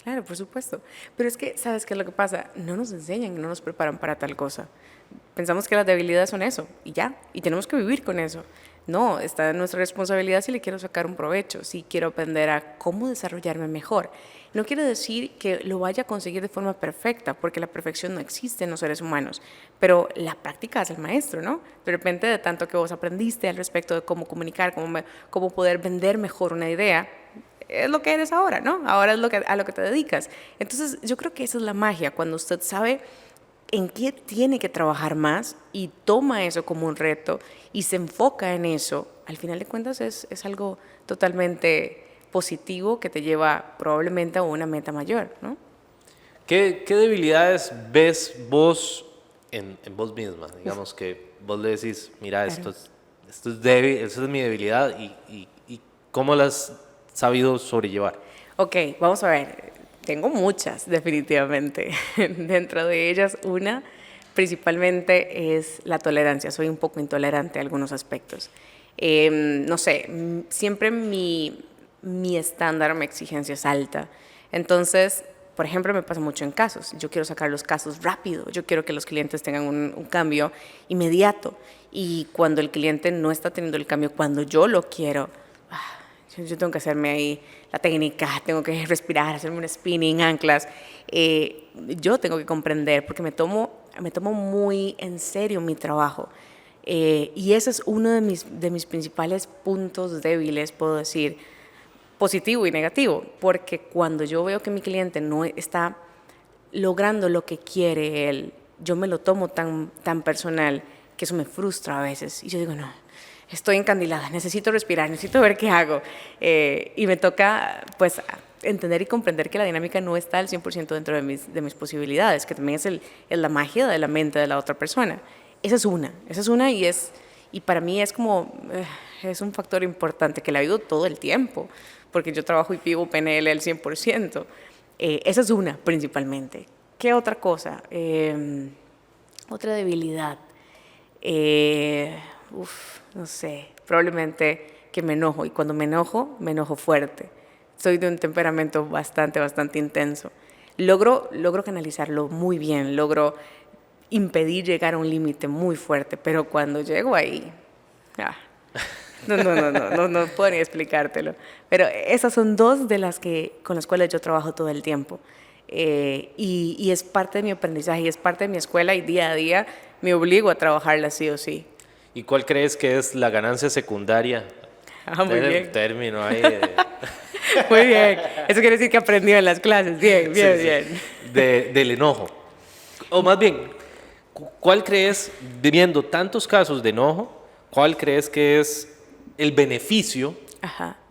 claro, por supuesto. Pero es que, ¿sabes qué es lo que pasa? No nos enseñan, no nos preparan para tal cosa. Pensamos que las debilidades son eso, y ya, y tenemos que vivir con eso. No, está en nuestra responsabilidad si le quiero sacar un provecho, si quiero aprender a cómo desarrollarme mejor. No quiere decir que lo vaya a conseguir de forma perfecta, porque la perfección no existe en los seres humanos, pero la práctica es el maestro, ¿no? De repente, de tanto que vos aprendiste al respecto de cómo comunicar, cómo poder vender mejor una idea, es lo que eres ahora, ¿no? Ahora es a lo que te dedicas. Entonces, yo creo que esa es la magia, cuando usted sabe en qué tiene que trabajar más y toma eso como un reto y se enfoca en eso, al final de cuentas es algo totalmente positivo que te lleva probablemente a una meta mayor, ¿no? ¿Qué debilidades ves vos en vos misma? Digamos que vos le decís, mira, Claro. esto es débil, esa es mi debilidad y ¿cómo la has sabido sobrellevar? Ok, vamos a ver. Tengo muchas, definitivamente. Dentro de ellas, una principalmente es la tolerancia. Soy un poco intolerante a algunos aspectos. No sé, siempre mi estándar, mi exigencia es alta. Entonces, por ejemplo, me pasa mucho en casos. Yo quiero sacar los casos rápido. Yo quiero que los clientes tengan un cambio inmediato. Y cuando el cliente no está teniendo el cambio, cuando yo lo quiero, yo tengo que hacerme ahí la técnica, tengo que respirar, hacerme un spinning, anclas. Yo tengo que comprender porque me tomo muy en serio mi trabajo. Y ese es uno de mis principales puntos débiles, puedo decir, positivo y negativo, porque cuando yo veo que mi cliente no está logrando lo que quiere él, yo me lo tomo tan personal que eso me frustra a veces. Y yo digo, no, estoy encandilada, necesito respirar, necesito ver qué hago. Y me toca, pues, entender y comprender que la dinámica no está al 100% dentro de mis posibilidades, que también es la magia de la mente de la otra persona. Esa es una y para mí es como, es un factor importante que la vivo todo el tiempo, porque yo trabajo y vivo PNL al 100%. Esa es una, principalmente. ¿Qué otra cosa? Otra debilidad. No sé, probablemente que me enojo, y cuando me enojo fuerte. Soy de un temperamento bastante intenso. Logro canalizarlo muy bien, logro impedir llegar a un límite muy fuerte, pero cuando llego ahí, no puedo ni explicártelo. Pero esas son dos de las con las cuales yo trabajo todo el tiempo. Y es parte de mi aprendizaje, y es parte de mi escuela, y día a día me obligo a trabajarla sí o sí. ¿Y cuál crees que es la ganancia secundaria? Muy bien. El término ahí. Muy bien. Eso quiere decir que aprendió en las clases. Bien. Del enojo. O más bien, ¿cuál crees, viendo tantos casos de enojo, cuál crees que es el beneficio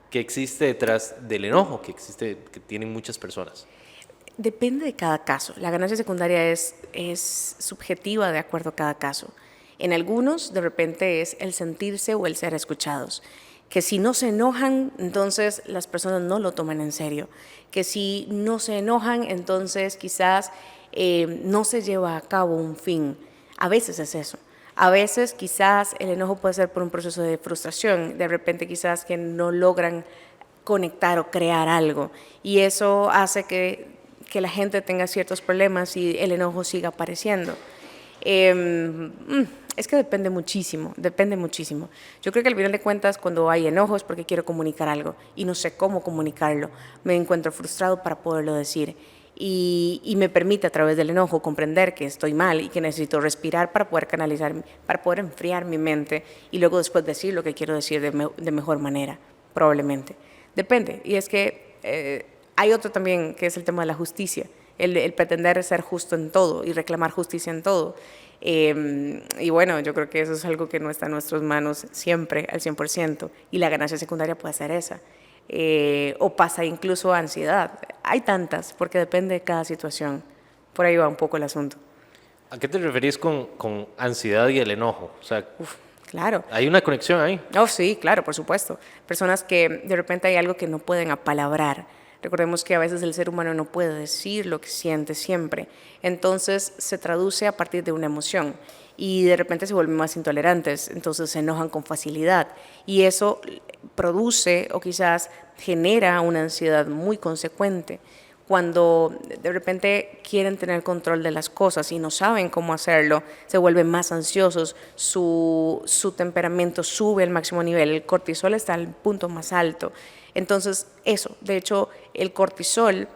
que existe detrás del enojo que tienen muchas personas? Depende de cada caso. La ganancia secundaria es subjetiva de acuerdo a cada caso. En algunos, de repente, es el sentirse o el ser escuchados. Que si no se enojan, entonces las personas no lo toman en serio. Que si no se enojan, entonces quizás no se lleva a cabo un fin. A veces es eso. A veces quizás el enojo puede ser por un proceso de frustración. De repente quizás que no logran conectar o crear algo. Y eso hace que la gente tenga ciertos problemas y el enojo siga apareciendo. Es que depende muchísimo. Yo creo que al final de cuentas, cuando hay enojos, porque quiero comunicar algo y no sé cómo comunicarlo, me encuentro frustrado para poderlo decir. Y me permite a través del enojo comprender que estoy mal y que necesito respirar para poder canalizar, para poder enfriar mi mente y luego después decir lo que quiero decir de mejor manera, probablemente. Depende. Y es que hay otro también que es el tema de la justicia, el pretender ser justo en todo y reclamar justicia en todo. Y bueno, yo creo que eso es algo que no está en nuestras manos siempre al 100%, y la ganancia secundaria puede ser esa. O pasa incluso a ansiedad. Hay tantas, porque depende de cada situación. Por ahí va un poco el asunto. ¿A qué te referís con ansiedad y el enojo? O sea, claro. ¿Hay una conexión ahí? Oh, sí, claro, por supuesto. Personas que de repente hay algo que no pueden apalabrar. Recordemos que a veces el ser humano no puede decir lo que siente siempre. Entonces se traduce a partir de una emoción y de repente se vuelven más intolerantes, entonces se enojan con facilidad y eso produce o quizás genera una ansiedad muy consecuente. Cuando de repente quieren tener control de las cosas y no saben cómo hacerlo, se vuelven más ansiosos, su temperamento sube al máximo nivel, el cortisol está al punto más alto. Entonces, eso, de hecho, el cortisol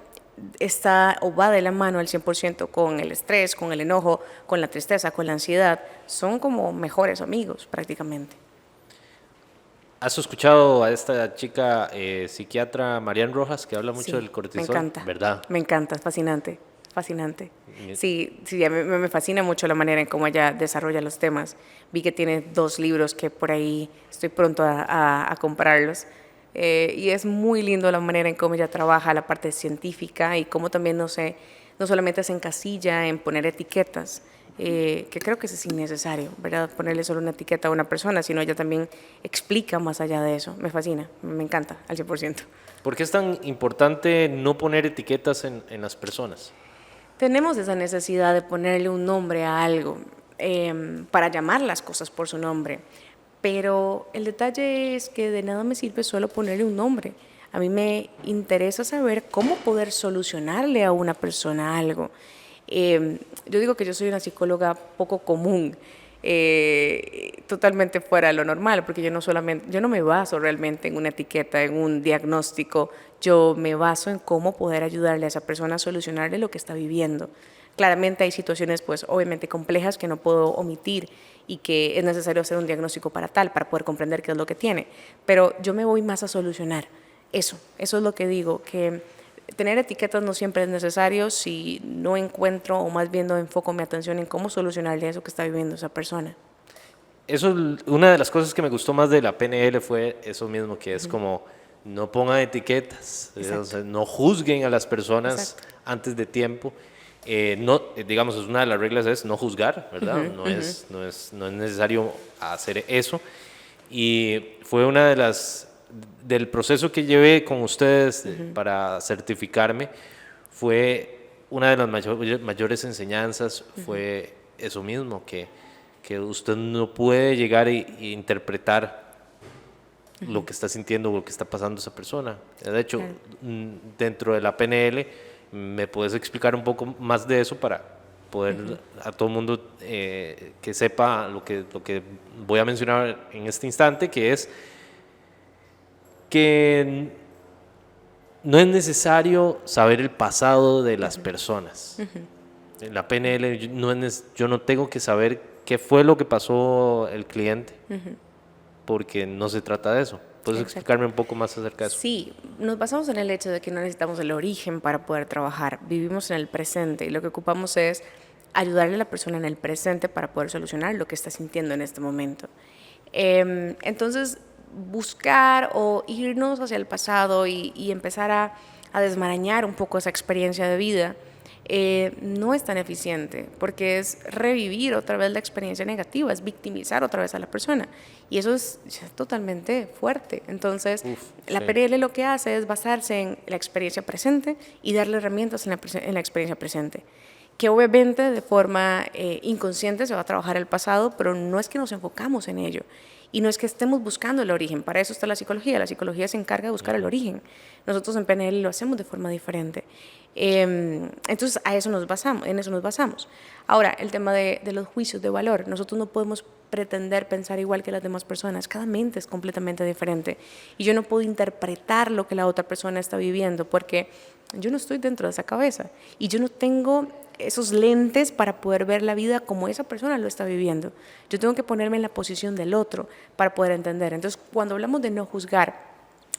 está o va de la mano al 100% con el estrés, con el enojo, con la tristeza, con la ansiedad. Son como mejores amigos prácticamente. ¿Has escuchado a esta chica psiquiatra Marian Rojas que habla mucho del cortisol? Me encanta. ¿Verdad? Me encanta, es fascinante. Sí, a mí me fascina mucho la manera en cómo ella desarrolla los temas. Vi que tiene 2 libros que por ahí estoy pronto a comprarlos. Y es muy lindo la manera en cómo ella trabaja la parte científica y cómo también no solamente se encasilla en poner etiquetas, que creo que eso es innecesario, ¿verdad? Ponerle solo una etiqueta a una persona, sino ella también explica más allá de eso. Me fascina, me encanta al 100%. ¿Por qué es tan importante no poner etiquetas en las personas? Tenemos esa necesidad de ponerle un nombre a algo, para llamar las cosas por su nombre. Pero el detalle es que de nada me sirve solo ponerle un nombre. A mí me interesa saber cómo poder solucionarle a una persona algo. Yo digo que yo soy una psicóloga poco común, totalmente fuera de lo normal, porque yo no me baso realmente en una etiqueta, en un diagnóstico. Yo me baso en cómo poder ayudarle a esa persona a solucionarle lo que está viviendo. Claramente hay situaciones, pues, obviamente complejas que no puedo omitir y que es necesario hacer un diagnóstico para poder comprender qué es lo que tiene. Pero yo me voy más a solucionar. Eso es lo que digo, que tener etiquetas no siempre es necesario si no encuentro, o más bien no enfoco mi atención en cómo solucionarle eso que está viviendo esa persona. una de las cosas que me gustó más de la PNL fue eso mismo, que es como no pongan etiquetas, o sea, no juzguen a las personas antes de tiempo. No, digamos, es una de las reglas es no juzgar, ¿verdad? No es necesario hacer eso. Y fue una de del proceso que llevé con ustedes para certificarme, fue una de las mayores enseñanzas, fue eso mismo, que usted no puede llegar e interpretar lo que está sintiendo o lo que está pasando esa persona. De hecho, dentro de la PNL, ¿me puedes explicar un poco más de eso para poder a todo el mundo que sepa lo que voy a mencionar en este instante, que es que no es necesario saber el pasado de las personas. En la PNL yo no tengo que saber qué fue lo que pasó el cliente, porque no se trata de eso. ¿Puedes explicarme un poco más acerca de eso? Sí, nos basamos en el hecho de que no necesitamos el origen para poder trabajar. Vivimos en el presente y lo que ocupamos es ayudarle a la persona en el presente para poder solucionar lo que está sintiendo en este momento. Entonces, buscar o irnos hacia el pasado y empezar a desmarañar un poco esa experiencia de vida no es tan eficiente, porque es revivir otra vez la experiencia negativa, es victimizar otra vez a la persona, y eso es totalmente fuerte. Entonces, la PNL lo que hace es basarse en la experiencia presente y darle herramientas en la experiencia presente, que obviamente de forma inconsciente se va a trabajar el pasado, pero no es que nos enfocamos en ello. Y no es que estemos buscando el origen, para eso está la psicología se encarga de buscar el origen. Nosotros en PNL lo hacemos de forma diferente. Entonces en eso nos basamos. Ahora, el tema de los juicios de valor, nosotros no podemos pretender pensar igual que las demás personas, cada mente es completamente diferente y yo no puedo interpretar lo que la otra persona está viviendo porque yo no estoy dentro de esa cabeza y yo no tengo esos lentes para poder ver la vida como esa persona lo está viviendo. Yo tengo que ponerme en la posición del otro para poder entender. Entonces, cuando hablamos de no juzgar,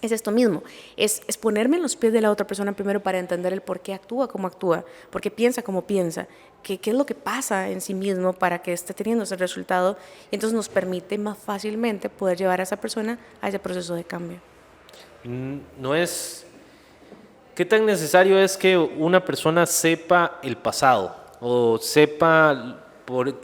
es esto mismo, es ponerme en los pies de la otra persona primero para entender el por qué actúa como actúa, por qué piensa como piensa, qué es lo que pasa en sí mismo para que esté teniendo ese resultado, y entonces nos permite más fácilmente poder llevar a esa persona a ese proceso de cambio. No es... ¿Qué tan necesario es que una persona sepa el pasado o sepa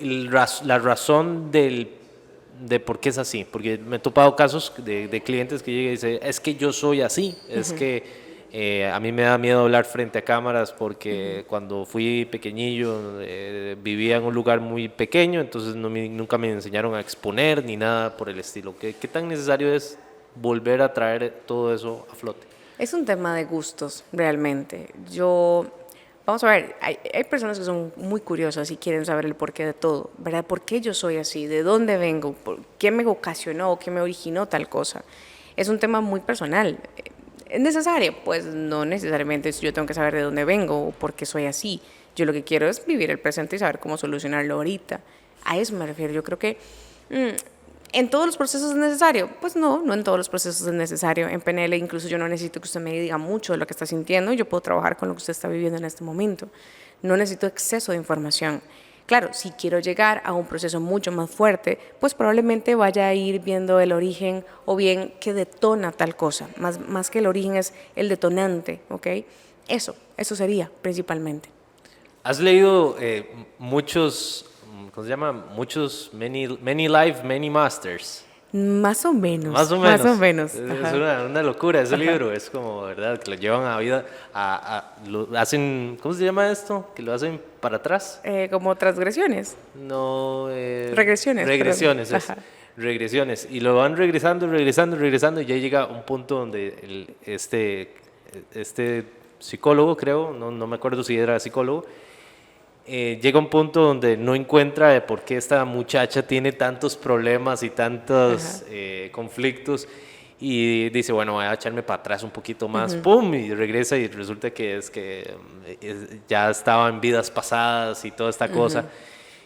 la razón de por qué es así? Porque me he topado casos de clientes que llegan y dicen, es que yo soy así, es que a mí me da miedo hablar frente a cámaras porque cuando fui pequeñillo vivía en un lugar muy pequeño, entonces nunca me enseñaron a exponer ni nada por el estilo. ¿Qué tan necesario es volver a traer todo eso a flote? Es un tema de gustos, realmente. Vamos a ver, hay personas que son muy curiosas y quieren saber el porqué de todo, ¿verdad? ¿Por qué yo soy así? ¿De dónde vengo? ¿Qué me ocasionó? ¿Qué me originó tal cosa? Es un tema muy personal. ¿Es necesario? Pues no necesariamente yo tengo que saber de dónde vengo o por qué soy así. Yo lo que quiero es vivir el presente y saber cómo solucionarlo ahorita. A eso me refiero. Yo creo que... ¿En todos los procesos es necesario? Pues no en todos los procesos es necesario. En PNL incluso yo no necesito que usted me diga mucho de lo que está sintiendo, yo puedo trabajar con lo que usted está viviendo en este momento. No necesito exceso de información. Claro, si quiero llegar a un proceso mucho más fuerte, pues probablemente vaya a ir viendo el origen o bien qué detona tal cosa. Más que el origen es el detonante, ¿ok? Eso sería principalmente. ¿Has leído muchos... ¿Cómo se llama? Many Life, Many Masters. Más o menos. Es una locura ese libro. Es como, ¿verdad? Que lo llevan a vida, hacen, ¿cómo se llama esto? Que lo hacen para atrás. Como transgresiones. No. Regresiones. Regresiones. Y lo van regresando, y ya llega un punto donde este psicólogo, creo, no me acuerdo si era psicólogo, llega un punto donde no encuentra de por qué esta muchacha tiene tantos problemas y tantos conflictos y dice, bueno, voy a echarme para atrás un poquito más, ¡pum! Y regresa y resulta que ya estaba en vidas pasadas y toda esta cosa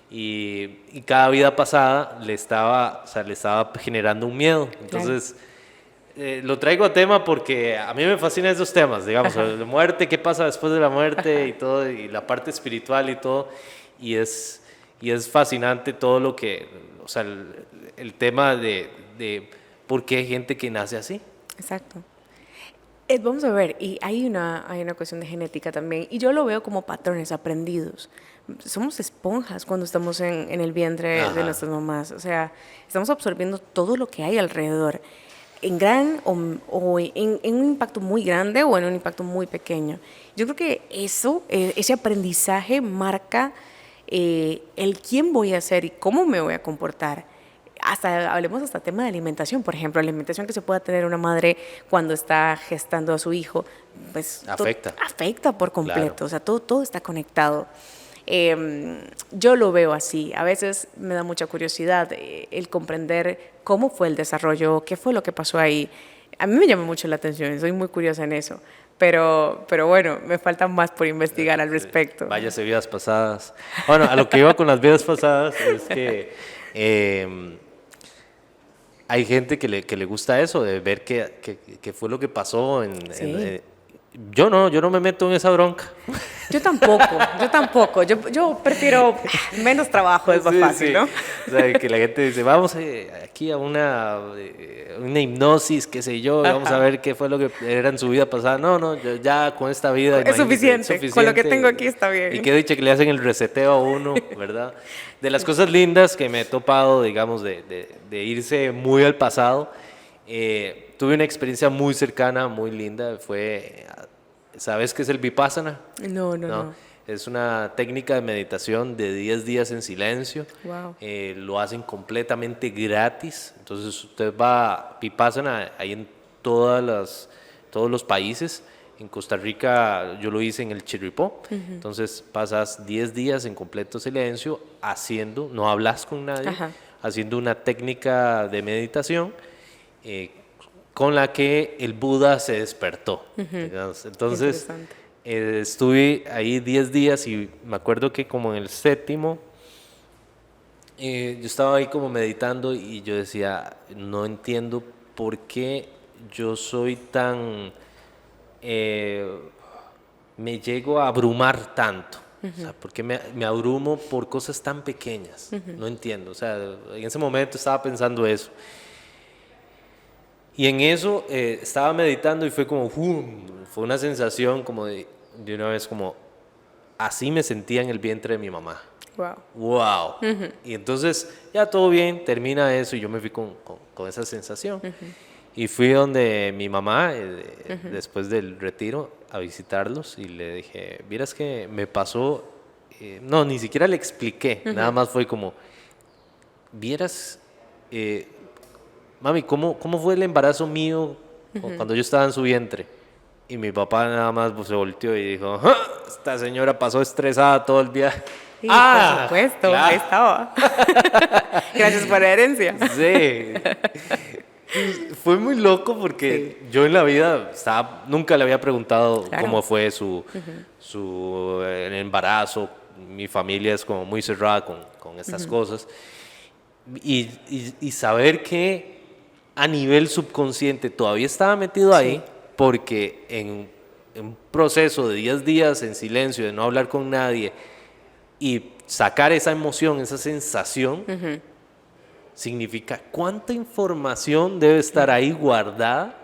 y cada vida pasada le estaba generando un miedo. Entonces... lo traigo a tema porque a mí me fascinan esos temas, digamos, la muerte, qué pasa después de la muerte y todo, y la parte espiritual y todo, y es y es fascinante todo lo que, o sea, el tema de por qué hay gente que nace así. Exacto. Vamos a ver, y hay una cuestión de genética también, y yo lo veo como patrones aprendidos. Somos esponjas cuando estamos en el vientre de nuestras mamás, o sea, estamos absorbiendo todo lo que hay alrededor, en gran o en un impacto muy grande o en un impacto muy pequeño. Yo creo que eso, ese aprendizaje marca el quién voy a ser y cómo me voy a comportar. Hablemos hasta tema de alimentación, por ejemplo, la alimentación que se pueda tener una madre cuando está gestando a su hijo, pues afecta por completo, claro. O sea, todo está conectado. Yo lo veo así, a veces me da mucha curiosidad el comprender cómo fue el desarrollo, qué fue lo que pasó ahí. A mí me llama mucho la atención, soy muy curiosa en eso, pero bueno, me falta más por investigar al respecto. Váyase vidas pasadas. Bueno, a lo que iba con las vidas pasadas es que hay gente que le gusta eso, de ver qué fue lo que pasó. Yo no me meto en esa bronca. Yo tampoco. Yo prefiero menos trabajo, es más fácil, ¿no? O sea, que la gente dice, vamos aquí a una hipnosis, qué sé yo, vamos a ver qué fue lo que era en su vida pasada. No, yo ya con esta vida es suficiente, con lo que tengo aquí está bien. Y qué dicha que le hacen el reseteo a uno, ¿verdad? De las cosas lindas que me he topado, digamos, de irse muy al pasado, tuve una experiencia muy cercana, muy linda, ¿sabes qué es el Vipassana? No. Es una técnica de meditación de 10 días en silencio. Wow. Lo hacen completamente gratis. Entonces usted va a Vipassana ahí en todos los países. En Costa Rica yo lo hice en el Chirripó. Entonces pasas 10 días en completo silencio haciendo, no hablas con nadie, haciendo una técnica de meditación con la que el Buda se despertó. Entonces estuve ahí 10 días y me acuerdo que como en el séptimo yo estaba ahí como meditando y yo decía, no entiendo por qué yo soy tan... me llego a abrumar tanto. O sea, ¿por qué me abrumo por cosas tan pequeñas? No entiendo. O sea, en ese momento estaba pensando eso. Y en eso estaba meditando y fue como, fue una sensación como de una vez como, así me sentía en el vientre de mi mamá. Wow. Y entonces ya todo bien, termina eso y yo me fui con esa sensación. Y fui donde mi mamá, después del retiro, a visitarlos y le dije, vieras que me pasó, no, ni siquiera le expliqué, nada más fue como, vieras... mami, ¿cómo fue el embarazo mío cuando yo estaba en su vientre? Y mi papá nada más se volteó y dijo, esta señora pasó estresada todo el viaje. Sí, por supuesto, claro. Ahí estaba. Gracias por la herencia. Sí. Fue muy loco porque yo en la vida nunca le había preguntado cómo fue su embarazo. Mi familia es como muy cerrada con estas cosas. Y saber que a nivel subconsciente todavía estaba metido ahí, porque en un proceso de 10 días en silencio, de no hablar con nadie y sacar esa emoción, esa sensación, significa cuánta información debe estar ahí guardada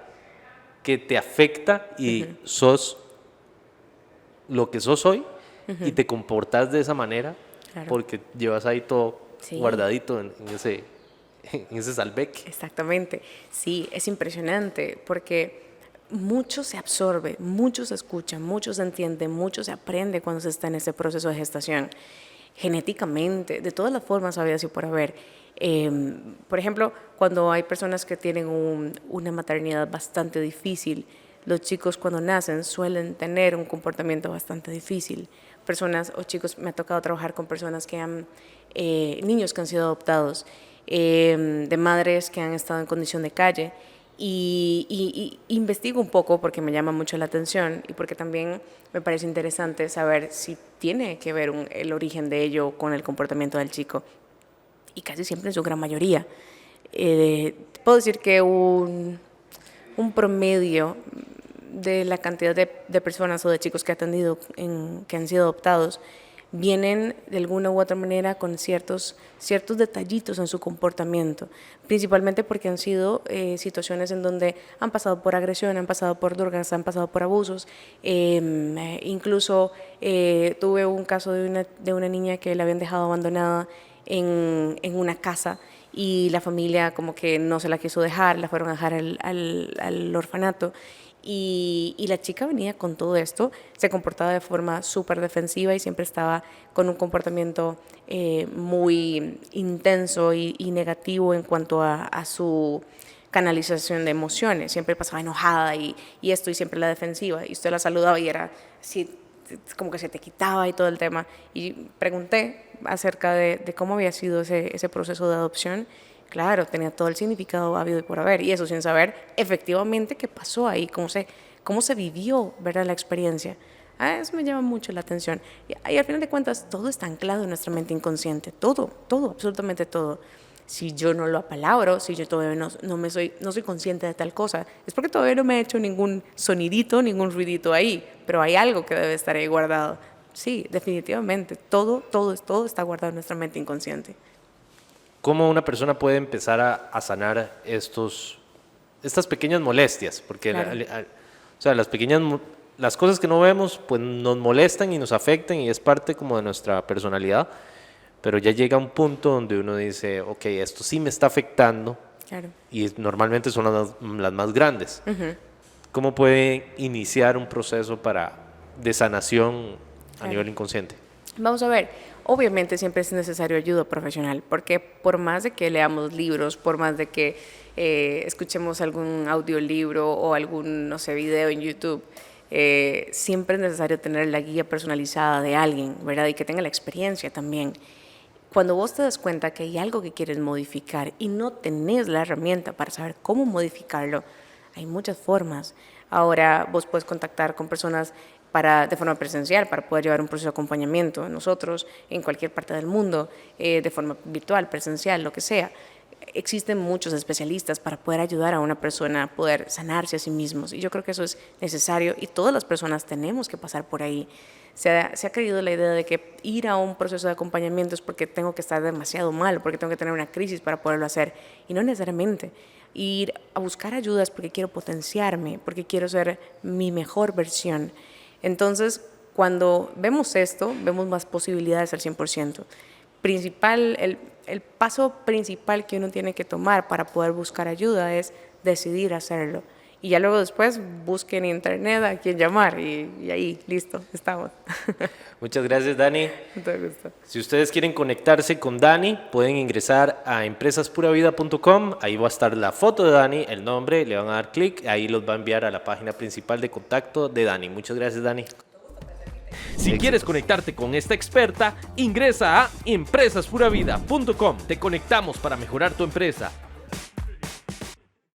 que te afecta y sos lo que sos hoy y te comportas de esa manera porque llevas ahí todo guardadito en ese salveque. Exactamente, sí, es impresionante porque mucho se absorbe, mucho se escucha, mucho se entiende, mucho se aprende cuando se está en ese proceso de gestación, genéticamente, de todas las formas habidas y por haber. Por ejemplo, cuando hay personas que tienen una maternidad bastante difícil, los chicos cuando nacen suelen tener un comportamiento bastante difícil. Personas o chicos, me ha tocado trabajar con personas que niños que han sido adoptados, de madres que han estado en condición de calle y investigo un poco porque me llama mucho la atención y porque también me parece interesante saber si tiene que ver el origen de ello con el comportamiento del chico y casi siempre en su gran mayoría. Puedo decir que un promedio de la cantidad de personas o de chicos que he atendido que han sido adoptados, vienen de alguna u otra manera con ciertos detallitos en su comportamiento, principalmente porque han sido situaciones en donde han pasado por agresión, han pasado por drogas, han pasado por abusos. Incluso tuve un caso de una niña que la habían dejado abandonada en una casa y la familia como que no se la quiso dejar, la fueron a dejar al orfanato. Y la chica venía con todo esto, se comportaba de forma súper defensiva y siempre estaba con un comportamiento muy intenso y negativo en cuanto a su canalización de emociones. Siempre pasaba enojada y esto, y siempre la defensiva. Y usted la saludaba y era así, como que se te quitaba y todo el tema. Y pregunté acerca de cómo había sido ese proceso de adopción. Claro, tenía todo el significado habido y por haber, y eso sin saber efectivamente qué pasó ahí, cómo se vivió, ¿verdad?, la experiencia. Eso me llama mucho la atención. Y al final de cuentas, todo está anclado en nuestra mente inconsciente, todo, absolutamente todo. Si yo no lo apalabro, si yo todavía no soy consciente de tal cosa, es porque todavía no me he hecho ningún sonidito, ningún ruidito ahí, pero hay algo que debe estar ahí guardado. Sí, definitivamente, todo está guardado en nuestra mente inconsciente. ¿Cómo una persona puede empezar a sanar estas pequeñas molestias? Porque Claro. o sea, las cosas que no vemos pues nos molestan y nos afectan y es parte como de nuestra personalidad, pero ya llega un punto donde uno dice, ok, esto sí me está afectando, Claro. y normalmente son las más grandes. ¿Cómo puede iniciar un proceso de sanación a Claro. nivel inconsciente? Vamos a ver, obviamente siempre es necesario ayuda profesional, porque por más de que leamos libros, por más de que escuchemos algún audiolibro o algún, no sé, video en YouTube, siempre es necesario tener la guía personalizada de alguien, ¿verdad? Y que tenga la experiencia también. Cuando vos te das cuenta que hay algo que quieres modificar y no tenés la herramienta para saber cómo modificarlo, hay muchas formas. Ahora vos puedes contactar con personas de forma presencial para poder llevar un proceso de acompañamiento. Nosotros, en cualquier parte del mundo, de forma virtual, presencial, lo que sea. Existen muchos especialistas para poder ayudar a una persona a poder sanarse a sí mismos. Y yo creo que eso es necesario y todas las personas tenemos que pasar por ahí. Se ha creído la idea de que ir a un proceso de acompañamiento es porque tengo que estar demasiado mal, porque tengo que tener una crisis para poderlo hacer. Y no necesariamente. Ir a buscar ayuda es porque quiero potenciarme, porque quiero ser mi mejor versión. Entonces, cuando vemos esto, vemos más posibilidades al 100%. El paso principal que uno tiene que tomar para poder buscar ayuda es decidir hacerlo. Y ya luego después busquen en internet a quién llamar y ahí, listo, estamos. Muchas gracias, Dani. Mucho gusto. Si ustedes quieren conectarse con Dani, pueden ingresar a empresaspuravida.com. Ahí va a estar la foto de Dani, el nombre, le van a dar clic, ahí los va a enviar a la página principal de contacto de Dani. Muchas gracias, Dani. Si quieres conectarte con esta experta, ingresa a empresaspuravida.com. Te conectamos para mejorar tu empresa.